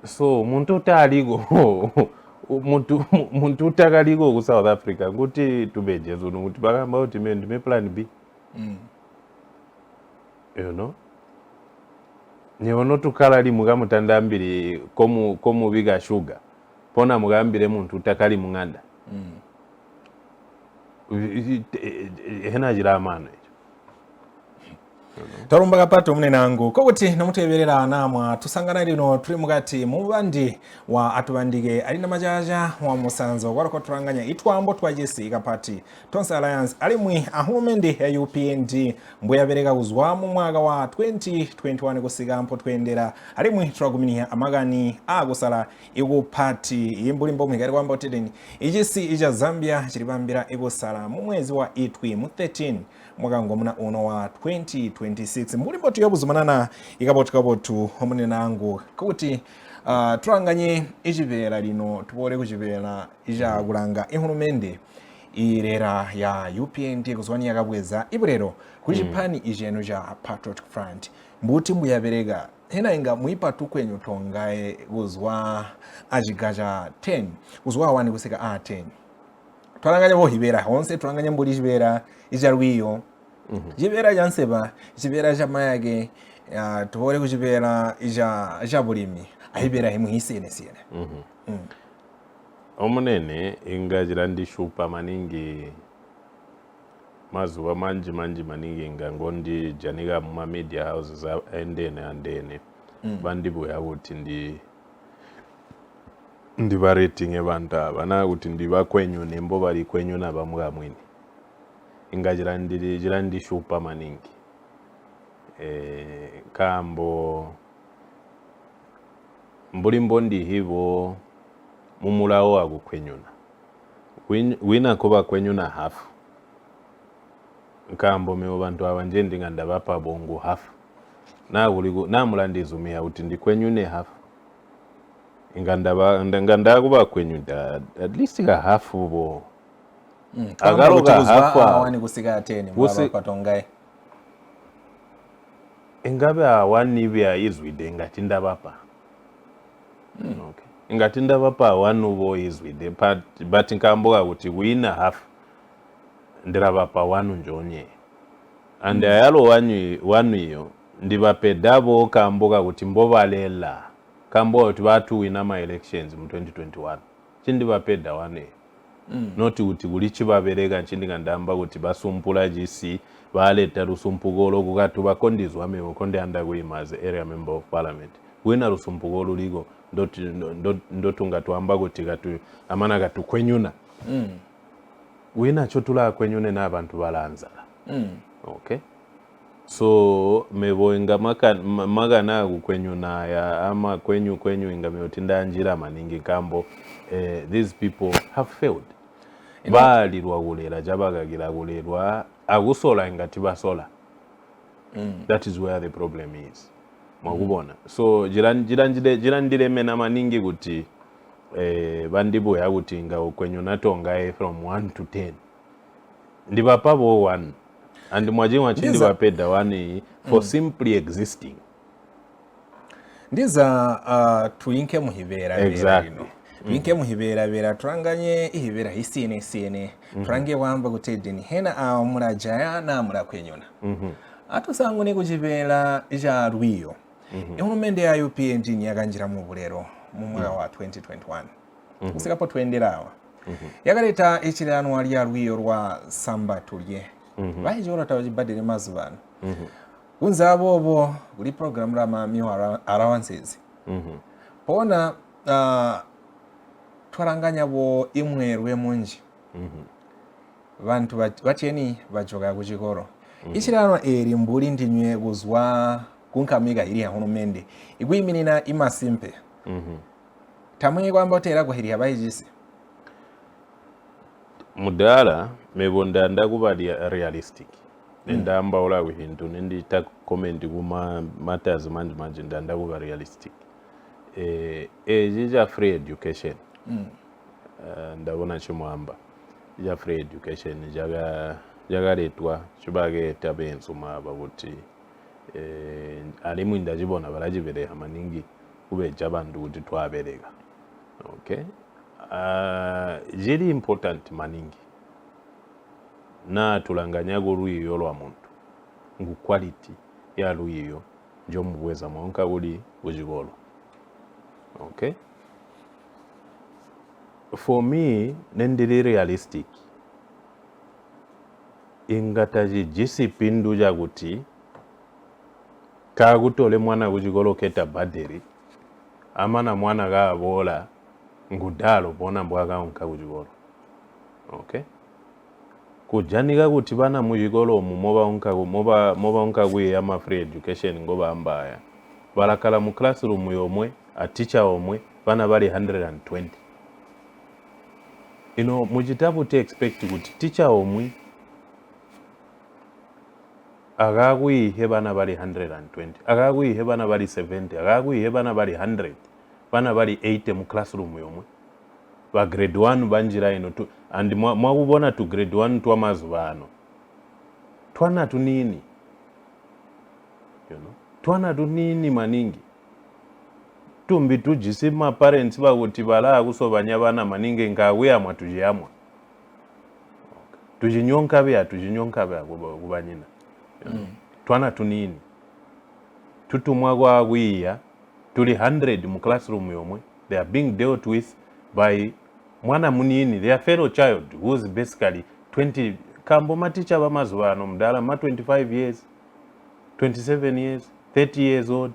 so muntu utaligo muntu utakaliko ku South Africa kuti tubeje zunu kuti bagamba kuti ndime plan B you know nyono tukala muga mutandambiri komu biga sugar pona mugambire muntu utakali munganda hena jiramana Tarumbaga pato mune nangu kokuti namuteberera namwa tusangana lino tuli mugati mubandi wa Atubandike alina majaja wa musanzo warako turanganya itwambo twajesi kapati Tonse Alliance alimwi ahumende ya UPND mbuya bereka kuzwa mu mwaka wa 2021 kusiga mpo twendera alimwi turaguminia amagani agusala igu party imbulimbo mwigari kwamba otedeni ijisi ija Zambia chiribambira igusala mu mwezi wa itwi mu 13 mwaka ngomuna uno wa 2026 mbulimbo tuyobuzumanana ikabotu omune nangu kuti turanganye ijibera lino tubore kujibera ija gulanga ihurumende irera ya UPND kuzwani yakabweza iburero kujipani ijeno ja Patriotic Front mbuti mbuyaberega hena inga muipatu kwenyu tongae kuzwa ajigaja 10 kuzwa wani kusika 10 twaranganya bo hibera honse turanganya mbuli jibera ijarwiyo jibera janseba jibera jamayage tubore kujibera ija bulimi ahibera himu hisene omunene ingajira ndishupa maningi mazuwa manji maningi ngondi janiga mu media houses andene bandibu ya kuti ndi ba rating ebanta bana kuti ndi bakwenyu nembo bali kwenyu nabamuga mwini ingajira ndishupa maningi kambo mbulimbo ndi hivo mumulawo akukwenyuna wina kuba kwenyuna hafu kambo mewo bantu abanje ndinganda bapa bongo hafu na mulandizumia kuti ndikwenyune hafu inganda kuba kwenyuda at least ka hafu bo agaruka hafu awani kusika 10 mwaba patongaye ingabe awani bya izwide ngatinda bapa okay ingatinda bapa wanu bo izwide but nkamboga kuti wina half ndira bapa wanu njonye and ayalo wanu iyo ndibape dabo kamboga kuti mbobalela kamboga kuti batu wina ma elections mu 2021 chindi bapedda wane noti kuti buli chibabereka nchindi ngandamba kuti basumpula GC baleta lusumpugolo kukati bakondizwa mewo konde anda kuimaze area member of parliament wina lusumpugolo ligo ndotunga tuamba kuti katu amana katu kwenyuna wina chotula kwenyune na abantu balanzala okay so meboenga magana kukwenyuna ya ama kwenyu inga meotinda njira maningi kambo these people have failed balirwa kulera jabagagira kulerwa akusola ngati basola that is where the problem is mwakubona so jirandire mena maningi kuti bandibo yakuti nga kwenyu natonga from 1 to 10 ndibapabo 1 and mwajimwa chindi bapeda 1 for simply existing ndiza tuinke muhibera exactly Twinke muhibera turanganye ihibera isine turange wamba gutedeni hena murajaya na murakwenyona atusangu ni kujibera ja Rwiyo ihumende ya UPNG yaganjira mu bulero mu mwaka wa 2021 usikapo twenderawa yagaleta ekirano wali ya Rwiyo rwa samba tulye bahijora tabajibadire mazubana unza bobo uli program rama miho allowances pona twaranganya bo imwerwe munji bantu bacheni bajoga kuchikoro ichirano eri mbuli ndinywe kuzwa kunkamiga iri hahunumende igwiminina imasimpe tamwe kwamba otera kuhiri abayijisi mudala mebonda ndakuba realistic ndamba ola kuhintu ndi ta comment kuma matters management ndakuba realistic jija free education ndabona chimwamba ja free education jagaletwa chibageta bensuma ababuti alimu ndajibona barajibere amaningi kubeja abantu kuti twabereka okay jiri important maningi na tulanganya go Rwiyo lwa muntu ngu quality ya Rwiyo njo mubweza mwonka uli ujigolo okay for me nendiri realistic ingataji jisipindu jaguti kagutole mwana kujigolo keta baderi amana mwana ga bola ngudalo bona mbwaga onka kujigolo okay kujaniga kuti bana mujigolo moba onka gwe ama free education ngoba ambaya balakala mu classroom yomwe a teacher omwe bana bali 120 mujitabu te expect kuti teacher omwe agagwihe bana bali 120 agagwihe bana bali 70 agagwihe bana bali 100 bana bali 80 mu classroom yomwe ba grade 1 banjira ino tu and mwakubona tu grade 1 twamazubano twana tunini twana tunini maningi tumbi tujisima parents bakuti bala kusobanya bana maningi ngawe amwa tujiyamwa tujinyonka bya kubanyina twana tunini tutumwa kwa gwiya tuli 100 mu classroom yomwe they are being dealt with by mwana munini their fellow child who is basically 20 kambo maticha bamazubano mdala ma 25 years 27 years 30 years old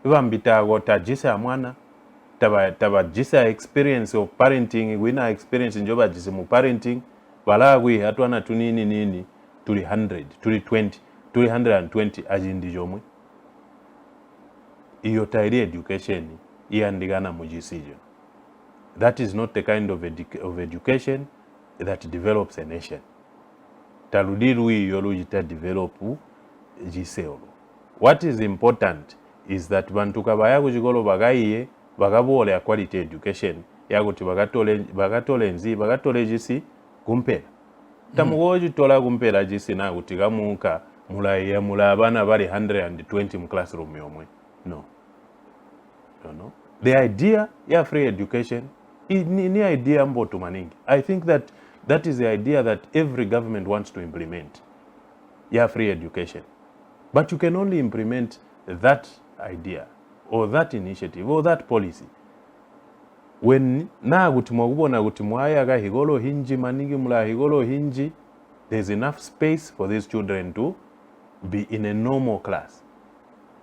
ibambita gota jisa mwana taba jisa experience of parenting wina experience njoba jisa mu parenting balagwi atwana tunini nini tuli 100 tuli 20 tuli 120 ajindi jomwe iyo tairi education iyandigana mu jisijo. That is not the kind of education that develops a nation. Taludiru yolujita develop jiseo. What is important is that bantu kabaya kujigolo bagaye bagabole ya quality education yaguti bagatole jisi kumpera. Tamugoji tola kumpera jisi na gutigamuka mulabana bali 120 mu classroom yomwe. No. The idea ya free education ni idea mboto maningi. I think that is the idea that every government wants to implement. Ya free education. But you can only implement that idea or that initiative or that policy when na kuti mwakubona kuti mwayaga higolo hinji maningi mula higolo hinji, there's enough space for these children to be in a normal class.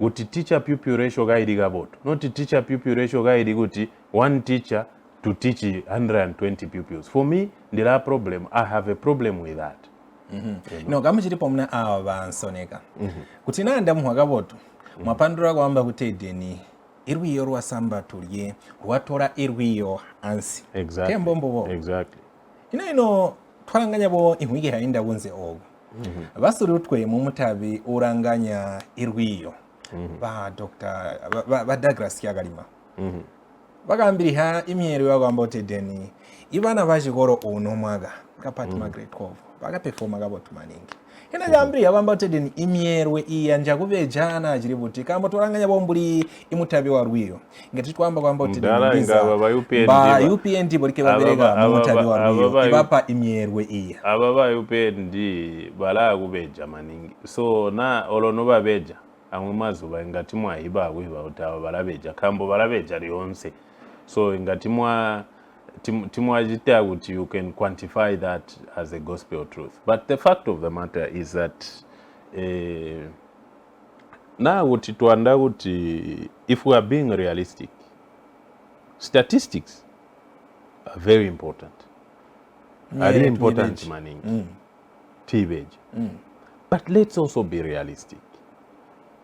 Kuti teacher pupil ratio gaidi gaboto, not teacher pupil ratio gaidi kuti one teacher to teach 120 pupils. For me, there are problem. I have a problem with that. No, kama chilipo mna awa Insoneka. Kuti nanda muhagaboto, mwapandura kwamba kutedeni irwiyo rwasamba tulie watora irwiyo ansi. Exactly. Kembombo bo. Exactly. Ino twaranganya bo inwige hainda bunze ogo. Basurutwe mu mutabi uranganya irwiyo. Ba Dr. ba Douglas Kyagalima. Bagambiriha imyero yagamba tedeni ibana bajigoro uno mwaga kapati grade 12 bagaperforma gabotu maningi ina gambiri yabamba tedeni imyerwe iyanja kubejana ajiributi kamba toranganya bombuli imutabi wa rwiyo ngati twamba kwamba tedeni biza ba UPND bolike baberega mutabi wa rwiyo ibapa imyerwe iya ababa UPND bala kubeja maningi so na olono babeja amwe mazuba ngati mwayiba kwiba utawa balabeja kambo balabeja lionse. So ingatimwa jita kuti you can quantify that as a gospel truth. But the fact of the matter is that now kuti tuanda kuti if we are being realistic, statistics are very important. Are important maningi. Tibage. But let's also be realistic.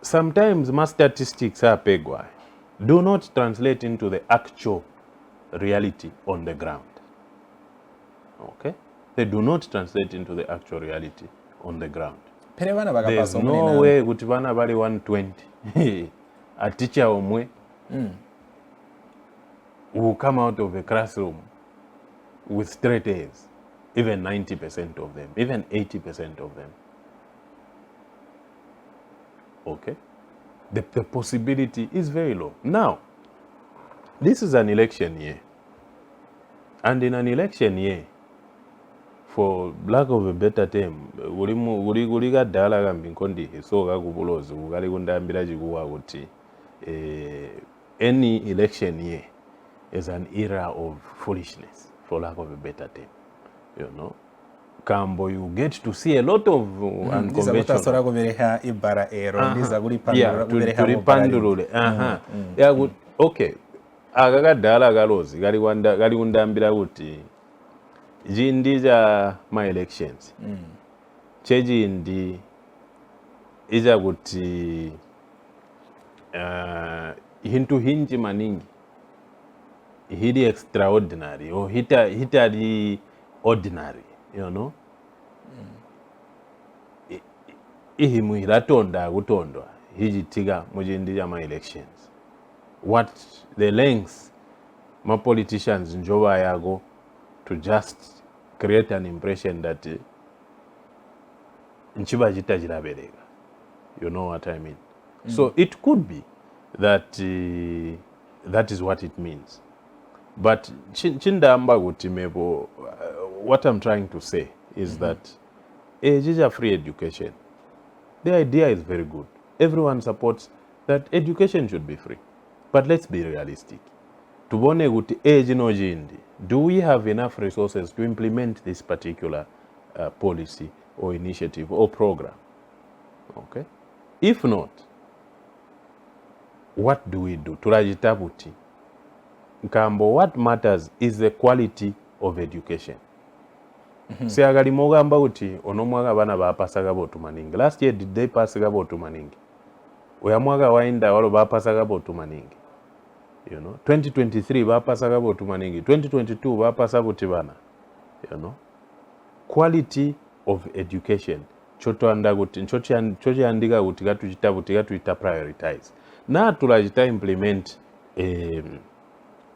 Sometimes my statistics are pegwai. Do not translate into the actual reality on the ground. Okay? They do not translate into the actual reality on the ground. There's no way kuti vana vari 120. A teacher omwe will come out of the classroom with straight A's. Even 90% of them, even 80% of them. Okay? The possibility is very low. Now, this is an election year. And in an election year, for lack of a better term, guliga dala gambinkondi hisoga kubulozi ugali gundambira jiguwa kuti any election year is an era of foolishness, for lack of a better term. You know? Kambo, you get to see a lot of unconventional. Okay. Agaga dala galozi gali undambira kuti jindiza my elections. Cheji indi iza kuti hintu hinji maningi hidi extraordinary or hita di ordinary. You know, ihimu iratonda gutondwa hijitiga mujindi my elections. What the lengths my politicians njoba yago to just create an impression that nchiba jita jiraberega. You know what I mean? So it could be that that is what it means. But chindamba gutimebo. What I'm trying to say is that a free education, the idea is very good. Everyone supports that education should be free. But let's be realistic. Tubone guti age no jindi. Do we have enough resources to implement this particular policy or initiative or program? Okay. If not, what do we do? Turajitabuti. Nkambo, what matters is the quality of education. Seagali mogamba uti onomwaga bana bapasaga botu maningi. Last year did they pass botu maningi? Oyamwaga wainda walo bapasaga botu maningi. You know, 2023 bapasaga botu maningi. 2022 bapasa botu bana. You know, quality of education. Choto anda guti, chochi andiga guti gatu ita prioritize. Na tulajita implement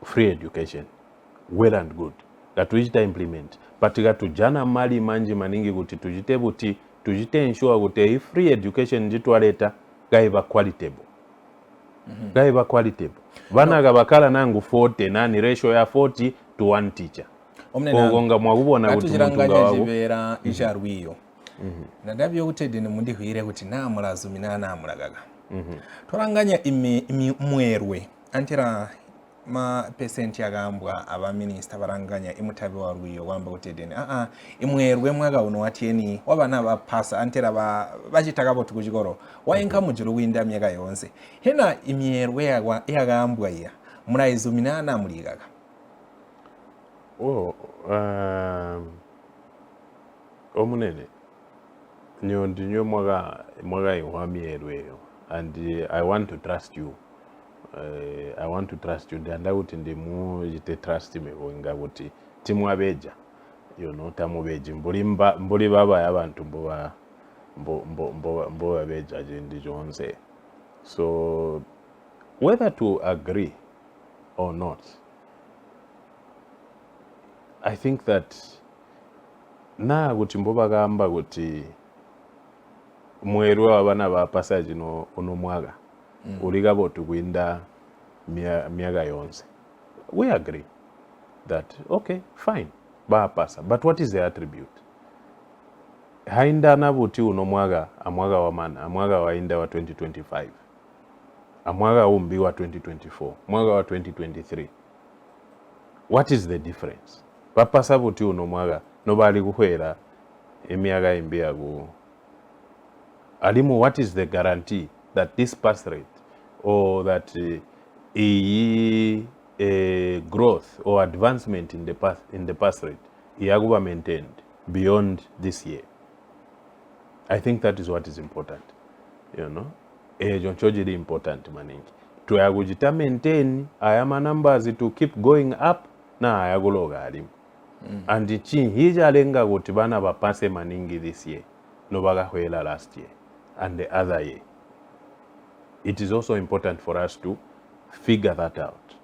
free education. Well and good. Gatu ita implement. Patiga tujana mali manji maningi guti tujite buti tujite ensure guti free education jitu waleta gaiba qualitable. Gaiba qualitable. Bana gabakala nangu 40 nani ratio ya 40 to 1 teacher. Ogonga mwagubona guti mtunga wagu. Jibera ijarwiyo. Nadabyo utede ni mundi huire guti namulazumina namulagaga. Toranganya imi mwerwe antira ma percent yagambwa aba minister baranganya imutabe wa rwiyo wamba utedeni imwerwe mwaga uno watieni wabana bapasa antera bachitaka botu kujigoro wayenka mujuru winda myaka yonse hena imwerwe yagambwa ya murayizuminana muligaga omunene nyondinyo mwaga ihwamierwe and I want to trust you. I want to trust you ndanda kuti ndimujite trust me wenga kuti timwabeja tamubeji mbuli baba yabantu mbo babeja ndi jonse. So whether to agree or not, I think that na kuti mbo bagamba kuti mwerwa abana ba passage no onomwaga uligabo tukwinda miaga yonse. We agree that okay, fine, pasa, but what is the attribute? Hainda na buti unomwaga amwaga wa mana amwaga wa inda wa 2025 amwaga umbi wa 2024 mwaga wa 2023. What is the difference? Pasa buti unomwaga nobali kuhwera emiaga imbia go alimu. What is the guarantee that this pass rate or that growth or advancement in the pass rate iaguba maintained beyond this year? I think that is what is important, jonchojili important maningi tuyagujita maintain ayama numbers to keep going up na ayaguloga alimu and hija lenga kuti bana bapase maningi this year no bagahwela last year and the other year. It is also important for us to figure that out.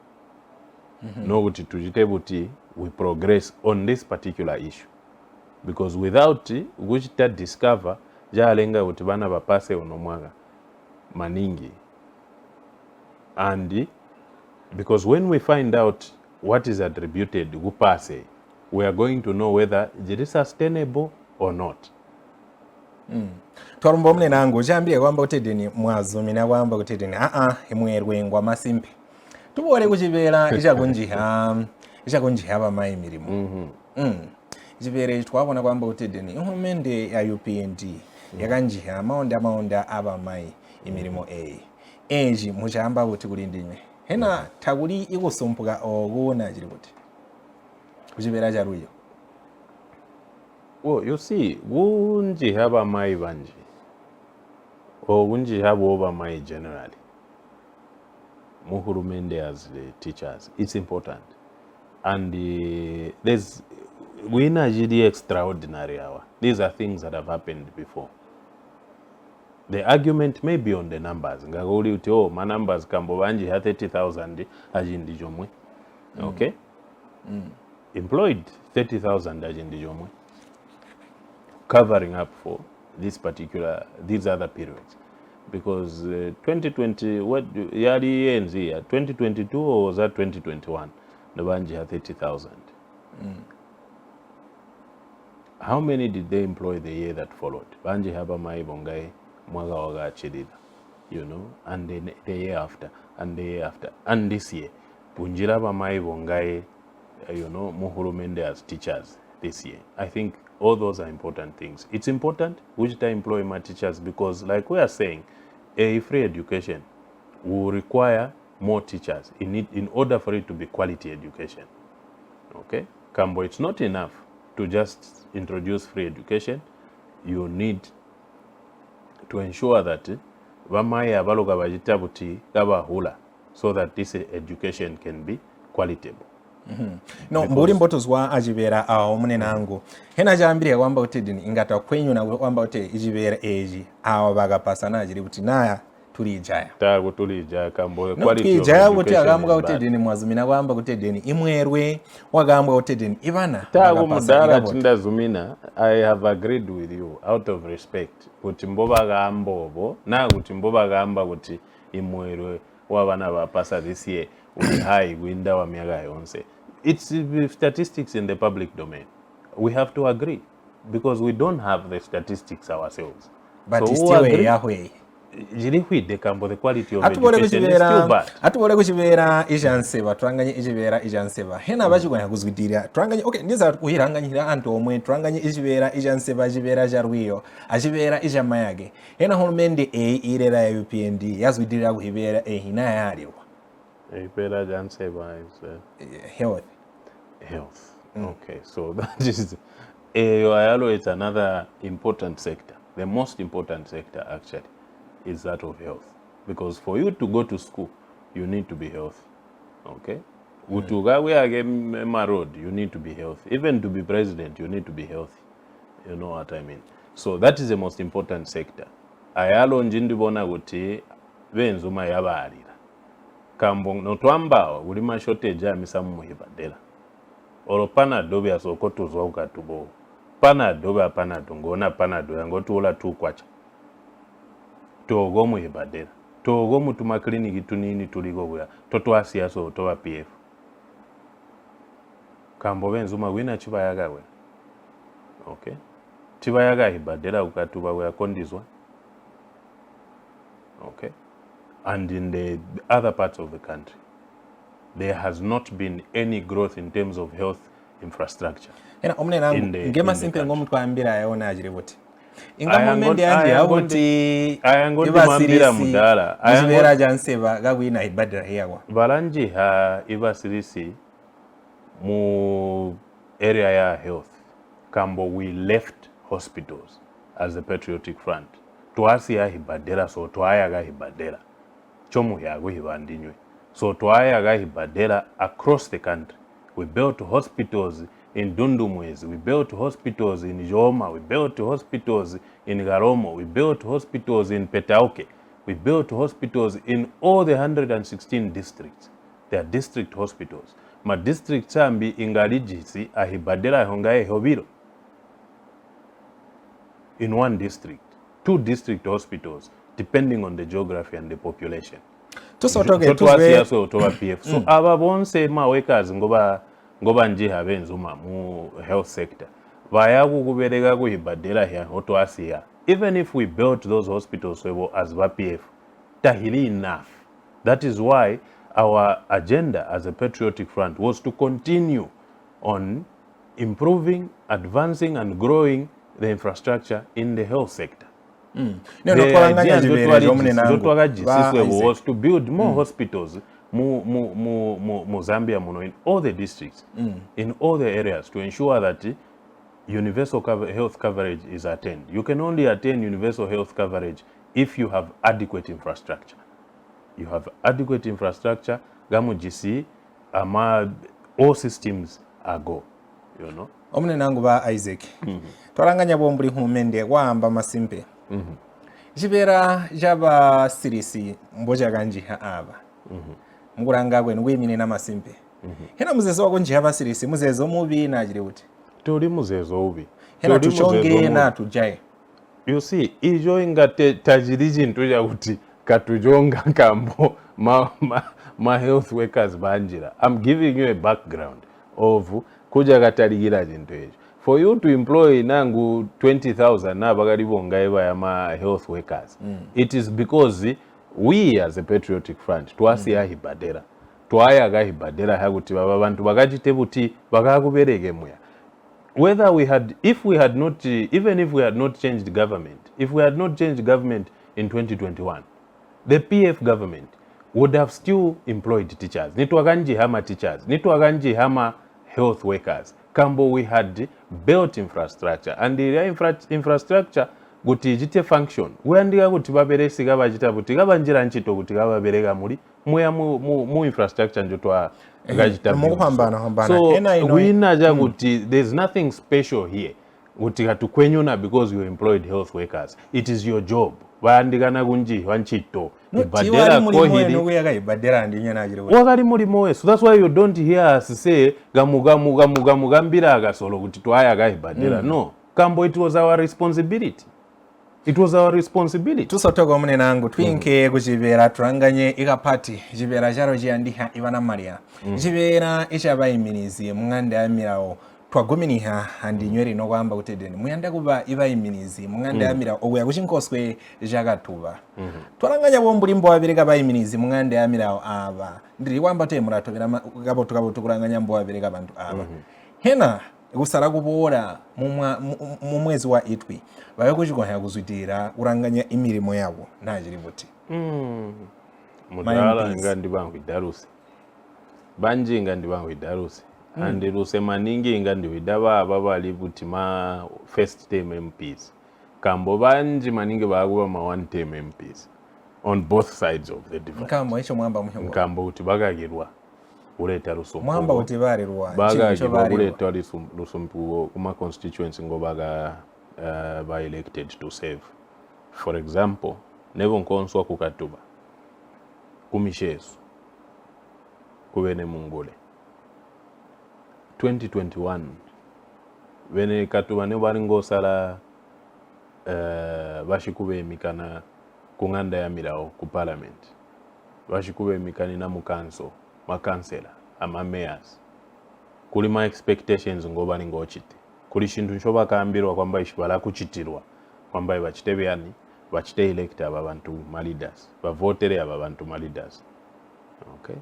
No kuti tujitebuti we progress on this particular issue, because without which that discover jalenga kuti bana bapase onomwaga maningi, and because when we find out what is attributed gupase, we are going to know whether it is sustainable or not. Twarumba mune nangu jambie kwamba utedeni mwazumina kwamba utedeni imwerwe ngwa masimpe tubole kuchibera ichakunjiha bamayi milimo chibere twabona kwamba utedeni ihumende ya UPND yakanjiha maonda abamayi imirimo eji muchamba buti kulindime hena takuli ikusumpuka okuona chiri kuti kuchibera charuyo. Well, you see, gunji haba mai banji, or gunji haba over mai generally. Muhurumende as the teachers, it's important, and there's we Nigeria extraordinary hour. These are things that have happened before. The argument may be on the numbers. Ngagoli uti my numbers kambo banji ha 30,000 ajindi jomwe, okay, employed 30,000 ajindi jomwe. Covering up for these other periods, because 2020 what yali ends here 2022 or was that 2021 the banji had 30,000. How many did they employ the year that followed? Banji haba mai bongai mwaga waga chedida, and then the year after and the year after and this year punjira ba mai bongai muhurumende as teachers this year. I think all those are important things. It's important which they employ my teachers, because like we are saying, a free education will require more teachers in order for it to be quality education. Okay? Kambo, it's not enough to just introduce free education. You need to ensure that vamaya baloga bajitabuti gabahula so that this education can be qualitable. No mburi mbotos wa ajibera awo mune nangu hena jambire kwamba utedini ingata kwenyu na kwamba ute ijibera eji awo bagapasa najiri kuti naya tulijaya tago tulijaya kambo quality of education kuti agambwa utedini mwazumina kwamba utedini imwerwe wagambwa utedini ibana tago mudara tindazumina. I have agreed with you out of respect kuti mboba gambobo na kuti mboba gamba kuti imwerwe wabana bapasa this year high winda wa miaga yonse. It's statistics in the public domain. We have to agree, because we don't have the statistics ourselves. But so it's still Yahweh. jiri hwide kambo the quality of education is still bad. Atubole kuchibera ijanseba twanganye ichibera ijanseba hena bachikonya kuzwidirira twanganye okay ndiza kuhiranganyira antu omwe twanganye ichibera ijanseba chibera charwiyo achibera ijamayage hena hulumende irera ya UPND yazwidirira kuhibera hina yaliwa Ibera janseba is health. Okay, so that is Ayalo is another important sector. The most important sector actually is that of health, because for you to go to school you need to be healthy. Okay, utugawe agema road you need to be healthy. Even to be president you need to be healthy. You know what I mean? So that is the most important sector. Ayalo njindibona guti benzuma yabalira kambo notwamba ulima shortage ya misamu muhibadela olo panado bya sokotuzwa ukatubo panado bya panado ngona panado yangotuola tukwacha togo muhibadela togo mutuma kliniki tunini tuliko bya totwasiya so toba PF kambo benzuma wina chibayaga we. Okay, chibayaga hibadela ukatuba bya kondizwa. Okay, and in the other parts of the country there has not been any growth in terms of health infrastructure. Ena omne nangu ngema simple ngomu twambira yaona ajiributi inga mumende anje yabuti mambira mudala ayangora janseba gagwina ibadira yawa balanji ha ibasirisi mu area ya health kambo we left hospitals as a patriotic front twasi ya hibadera so twayaga hibadera chomu yago hibandinywe so twayaga hibadera across the country. We built hospitals in Dundumwezi, we built hospitals in Joma, we built hospitals in Garomo, we built hospitals in Petauke, we built hospitals in all the 116 districts. They are district hospitals. Ma district sambi ingalijisi ahibadera hongaye hobiro. In one district, 2 district hospitals, depending on the geography and the population. So aba bonse mawekazi ngoba njiha benzuma mu health sector bayaku kubereka kuhibadela ya otwasiya. Even if we built those hospitals as PF tahili enough. That is why our agenda as a patriotic front was to continue on improving, advancing and growing the infrastructure in the health sector. The idea was to build more hospitals mu Zambia in all the districts, in all the areas, to ensure that universal health coverage is attained. You can only attain universal health coverage if you have adequate infrastructure. You have adequate infrastructure, gamu GC, all systems are go, you know. Omne nangu ba Isaac. Twaranganya bombuli humende wamba masimpe. Jibera jaba sirisi mboja ganji haaba. Muguranga gwe nwimine na masimpe. Hena muzezo wako nji haba sirisi muzezo mubi na ajiri uti. Tuli muzezo ubi. Hena tuchonge na tujaye. You see, ijo inga tajiriji ntuja uti katujonga kambo ma health workers banjira. I'm giving you a background of kuja kataligira jintu ejo. For you to employ nangu 20,000 na bagalibonga eba ya ma health workers, it is because we as a patriotic front twasi ya hibadera twayaga hibadera haguti baba bantu bagajitebuti bagakuberege muya. Whether we had, if we had not, even if we had not changed government, if we had not changed government in 2021, the PF government would have still employed teachers. Nitwaganji hama teachers, nitwaganji hama health workers. Kambo we had built infrastructure, and the infrastructure guti jite function. We andiga guti babere sigaba jita buti gaba njira nchito guti gaba berega muri muya mu infrastructure njotwa gajita. So we naja guti there's nothing special here. Guti hatukwenyuna because you employed health workers. It is your job. Waandiga gunji wanchito. Ibadera kohiri ibadera ndinya najiro wakali mulimo. So that's why you don't hear us say gambira agasolo kuti twayaga ibadera. No, kambo it was our responsibility. It was our responsibility. Tusotoga omune nangu twinke kujibera turanganye ikapati jibera jaro jiandiha ibana maria jibera ishabayiminizi mngande amirawo twaguminiha andi nyweri no kwamba kutedeni muyanda kuba iba iminizi munganda yamira obuya kuchinkoswe jakatuba twaranganya bombulimbo wabireka ba iminizi munganda yamira aba ndiri kwamba te muratobera gabo tukuranganya mbo wabireka abantu aba hena kusara kubora mu mwezi wa itwi bayo kuchikonya kuzwitira kuranganya imirimo yabo najiri buti mudala ngandi bangu idarusi banji ngandi bangu idarusi and ruse maningi ngandi widaba ababali buti ma first term MPs kambo banji maningi bakuba ma one term MPs on both sides of the divide kambo icho mwamba muhyo kambo uti bagagirwa uleta rusumpu mwamba uti barirwa bagagirwa uleta rusumpu kuma constituency ngo baga ba elected to serve. For example, nevo nkonswa kukatuba kumishesu kubene mungole 2021 bene katuba ne bari ngosala bashikube emikana kunganda ya mirao ku parliament bashikube emikani na mukanso makansela ama mayors kuli ma expectations ngo bari ngochite kuli shintu ncho bakambirwa kwamba ishibala kuchitirwa kwamba bachite yani bachite elect aba bantu ma leaders bavotere aba bantu ma leaders. Okay,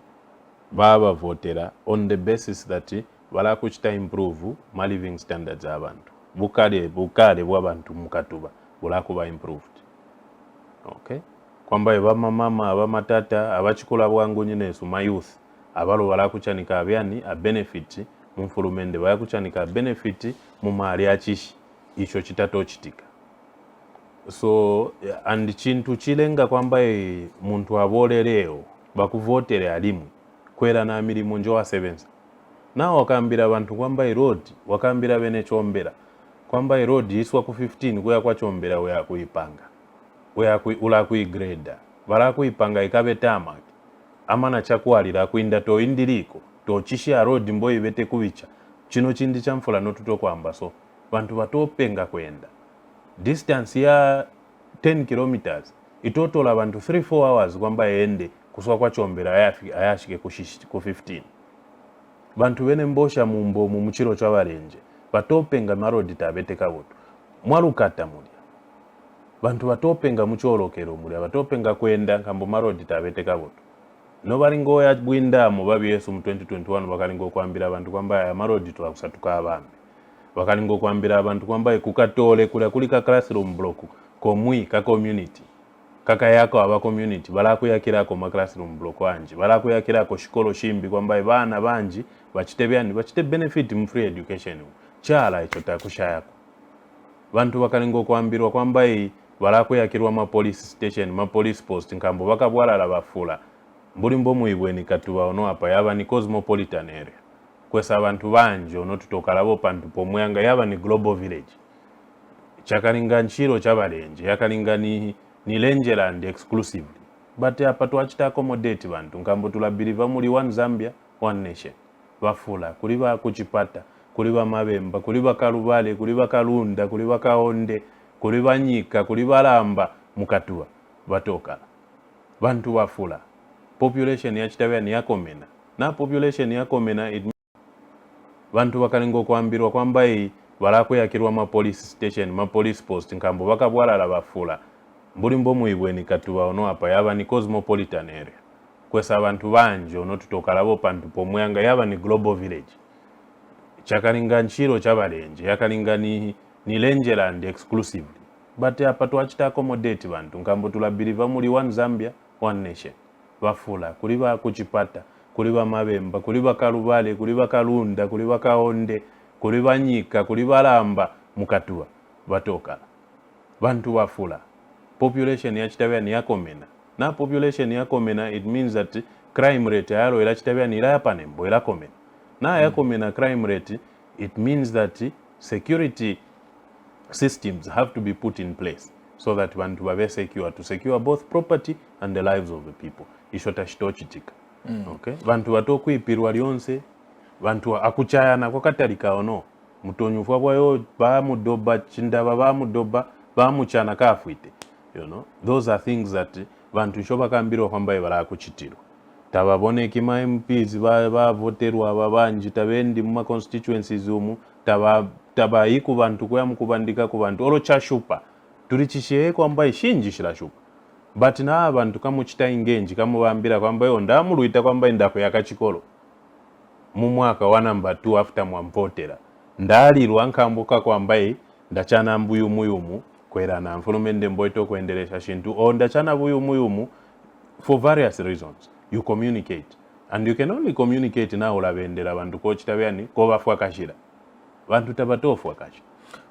baba votera on the basis that wala kuchita improve ma living standards abantu bukale bw'abantu mukatuba bula kuba improved. Okay, kwamba abamama abamatata abachikola bwangu nyinesu ma youth abalo wala kuchanika abyani a benefit mu fulumende wala kuchanika benefit mu mali achishi icho chitato chitika. So and chintu chilenga kwamba muntu aboleleo bakuvotere alimu kwera na milimo njo wa sevenza na wakambira abantu kwamba road wakambira bene chombera kwamba road iswa ku 15 kuya kwa chombera we akuipanga we ula kuigrade bala kuipanga ikabe tama amana chakwalira kuinda to indiliko to chishia road mboyi bete kubicha chino chindi chamfula notuto kwamba so bantu batopenga kwenda distance ya 10 kilometers itotola abantu 3-4 hours kwamba ende kuswa kwa chombera ayashike ku 15 bantu bene mbosha mumbo mu muchiro chwabarenje batopenga marodi tabeteka boto mwalukata mulya bantu batopenga mucholokero mulya batopenga kwenda kambo marodi tabeteka boto no balingo ya bwinda mu babi Yesu mu 2021 bakalingo kwambira abantu kwamba ya marodi twakusatuka abambe bakalingo kwambira abantu kwamba kukatole kulika classroom block komwi ka community kaka yako aba community balakuyakirako ma classroom block wanje balakuyakirako shikolo shimbi kwamba bana banji bachite benefit mu free education chala icho takushayako bantu bakalingo kwambirwa kwamba balakuyakirwa ma police station ma police post nkambo bakabwalala bafula mbulimbo muibweni katuba ono apa yaba ni cosmopolitan area kwesa abantu banje ono tutokalabo pantu pomwanga yaba ni global village chakalinga nchiro chabalenje yakalinga ni Lengeland exclusively but apa twachita accommodate bantu nkambo tulabiliva muri one Zambia one nation bafula kuliba kuchipata kuliba mabemba kuliba kalubale kuliba kalunda kuliba kaonde kuliba nyika kuliba lamba mukatua batoka bantu bafula population ya chitabya ni yakomena na population yakomena bantu bakalingo kwambirwa kwamba balakuyakirwa ma police station ma police post nkambo bakabwalala bafula mbulimbo muibweni katuba ono apa yaba ni cosmopolitan area kwesa abantu banje ono tutokalabo pantu pomwanga yaba ni global village chakalinga nchiro chabalenje yakalinga ni Lengeland exclusively but apa twachita accommodate bantu nkambo tulabiliva muri one Zambia one nation bafula kuliba kuchipata kuliba mabemba kuliba kalubale kuliba kalunda kuliba kaonde kuliba nyika kuliba lamba mukatua batoka bantu bafula population ya chitabya ni yakomena na population yakomena it means that crime rate yalo ila chitabya ni la panembo ila komena na yakomena crime rate it means that security systems have to be put in place so that bantu babe secure to secure both property and the lives of the people ishota shitochitika. Okay, bantu batokwipirwa lyonse bantu akuchayana kwakatalika ono mutonyufwa bwayo ba mudoba chindaba ba mudoba ba muchana kafwite you know those are things that bantu shoba kambirwa kwamba bala kuchitirwa tababone kima MPs ba voterwa babanji tabendi mu constituencies umu taba yiku bantu kwa mukubandika ku bantu olo chashupa tuli chishiye kwamba ishinji shilashupa but na abantu kamuchita ingenji kamubambira kwamba yo ndamuluita kwamba indako yakachikolo mu mwaka wa number 2 after mwampotera ndalirwa nkambuka kwamba ndachana mbuyumuyumu kwera na mfulumende mboito kuendelesha shintu o ndachana buyumuyumu for various reasons. You communicate and you can only communicate na olabendera bantu ko chitabyani ko bafwa kashira bantu tabatofu akashi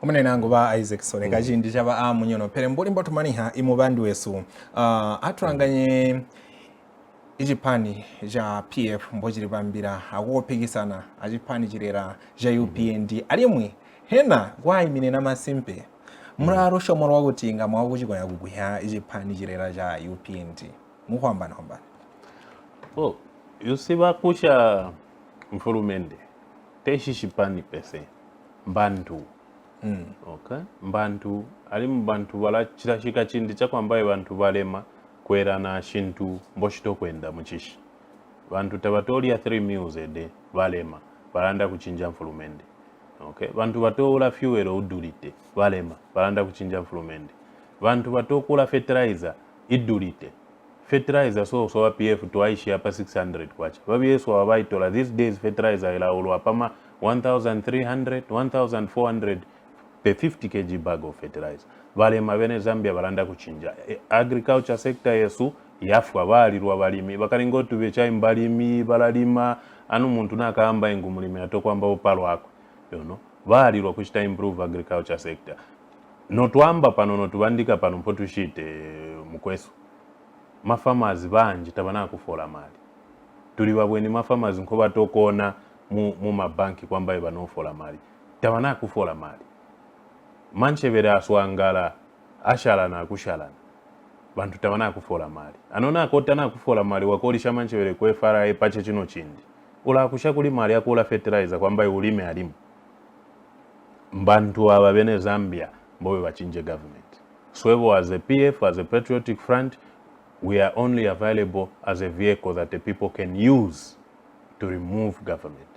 omune nangu ba Isaac Insoneka jindi chaba amunyono pere mbuli mboto maniha imubandi wesu aturanganye ijipani ja PF mbojiri bambira awopigisana ajipani jirera ja UPND alimwe hena gwayimine namasimpe muraro shomoro wagutinga mwabujigwa yaguguya ijipani jirera ja UPND muhwambana hwambana. Oh, yusiba kusha mfulumende teshishipani pese mbantu okay mbantu ali mbantu bala chirashika chindi chakwambaye bantu balema kwera na shintu mboshito kwenda muchishi bantu tabatoli ya 3 meals a day balema balanda kuchinja mfulumende okay bantu batola fuel udulite balema balanda kuchinja mfulumende bantu batokula fertilizer idulite fertilizer so wa PF tuaishi hapa 600 kwacha babyeso wabaitola these days fertilizer ila ulwa pama 1300 1400 per 50 kg bag of fertilizer vale mabene Zambia balanda kuchinja agriculture sector yesu yafwa balirwa balimi bakalingo tubecha mbalimi balalima anu muntu nakamba engumulimi atokwamba opalo wako you know balirwa kuchita improve agriculture sector notwamba pano notubandika pano mpotushite mukwesu mafamazi banji tabana kufola mali tuli babweni mafamazi nko batokona mu mabanki kwamba ibanofola mali tabana kufola mali manchevera aswangala ashala na kushalana bantu tabana kufola mali anona akotana kufola mali wakolisha manchevere kwe fara pache chino chindi ula kusha kuli mali yakula fertilizer kwamba ulime alimu mbantu aba bene Zambia mbowe bachinje government so as a PF as a patriotic front we are only available as a vehicle that the people can use to remove government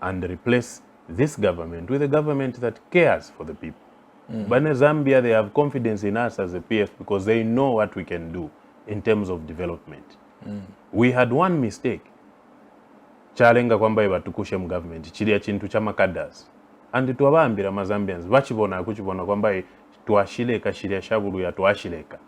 and replace this government with a government that cares for the people. But in Zambia, they have confidence in us as a PF because they know what we can do in terms of development. We had one mistake. Chalenga kwamba ibatukushe mu government chilia chintu cha makadas. And tuwabambira mazambians bachibona kuchibona kwamba tuashileka shilia shabulu ya tuashileka.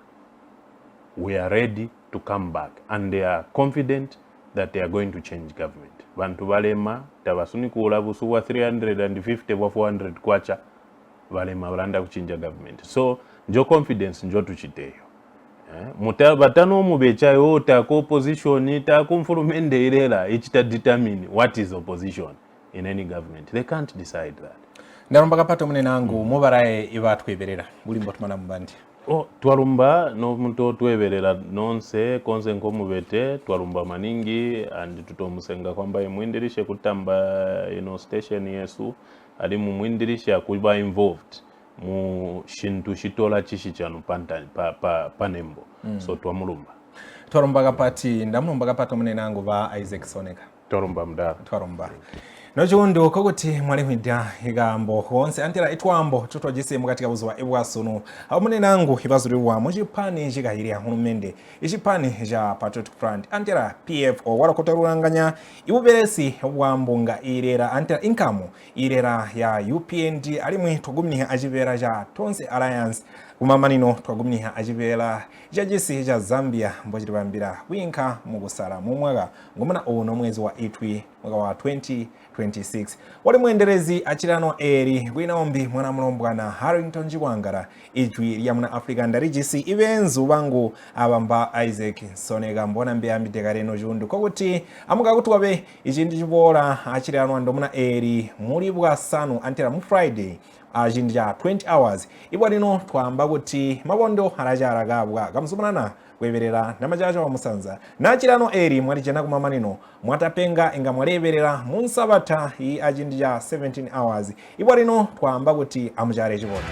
We are ready to come back and they are confident that they are going to change government. Bantu balema tabasuni kula busuwa 350 wa 400 kwacha balema balanda kuchinja government. So njo confidence njo tuchiteyo. Mutabatano mubecha yota ko opposition ita kumfurumende ilela ichita determine what is opposition in any government. They can't decide that. Ndarumba kapato munenangu mubaraye ibatweberera buli mbotumana mubandi. Oh, twarumba no muntu tweberera nonse konse nko mubete twarumba maningi and tutomusenga kwamba imwindirishe kutamba station yesu ali mumwindirishe kuba involved mu shintu shitola chishi chanu panembo so twamulumba twarumba kapati ndamulumba kapato munenangu ba Isaac Insoneka twarumba mdara twarumba nojundi okoguti mwali hwida higambo honse antira itwambo tutogise mukatika buzwa ebwasunu abumune nangu hibazuriwa mujipani jigahiri ahunumende ijipani ja Patriotic Front antira PF o warakotaruranganya ibuberesi obwambunga irera antira income irera ya UPND alimwe togumniha ajibera ja Tonse Alliance kumamanino twagumniha ajibera jajisi ja Zambia mbojiri bambira winka mugusara mu mwaga ngomana ono mwezi wa Itwi mwaka wa 2026 wali mwenderezi achirano eri gwinaombi mwana mulombwana Harrington Jiwangara ijwi lya muna Africa ndarijisi ibenzu bangu abamba Isaac Insoneka mbona mbeyambi tegareno jundu kokuti amuka kutwabe ijindi jibola achirano ndomuna eri muri bwa sanu antira mu Friday ajinja 20 hours ibwarino twamba kuti mabondo harajaragabwa gamsumanana kweberera namajaja wa musanza nachirano eri mwali jana kumamanino mwatapenga inga mwaleberera munsabata i ajinja 17 hours ibwarino twamba kuti amujare jibola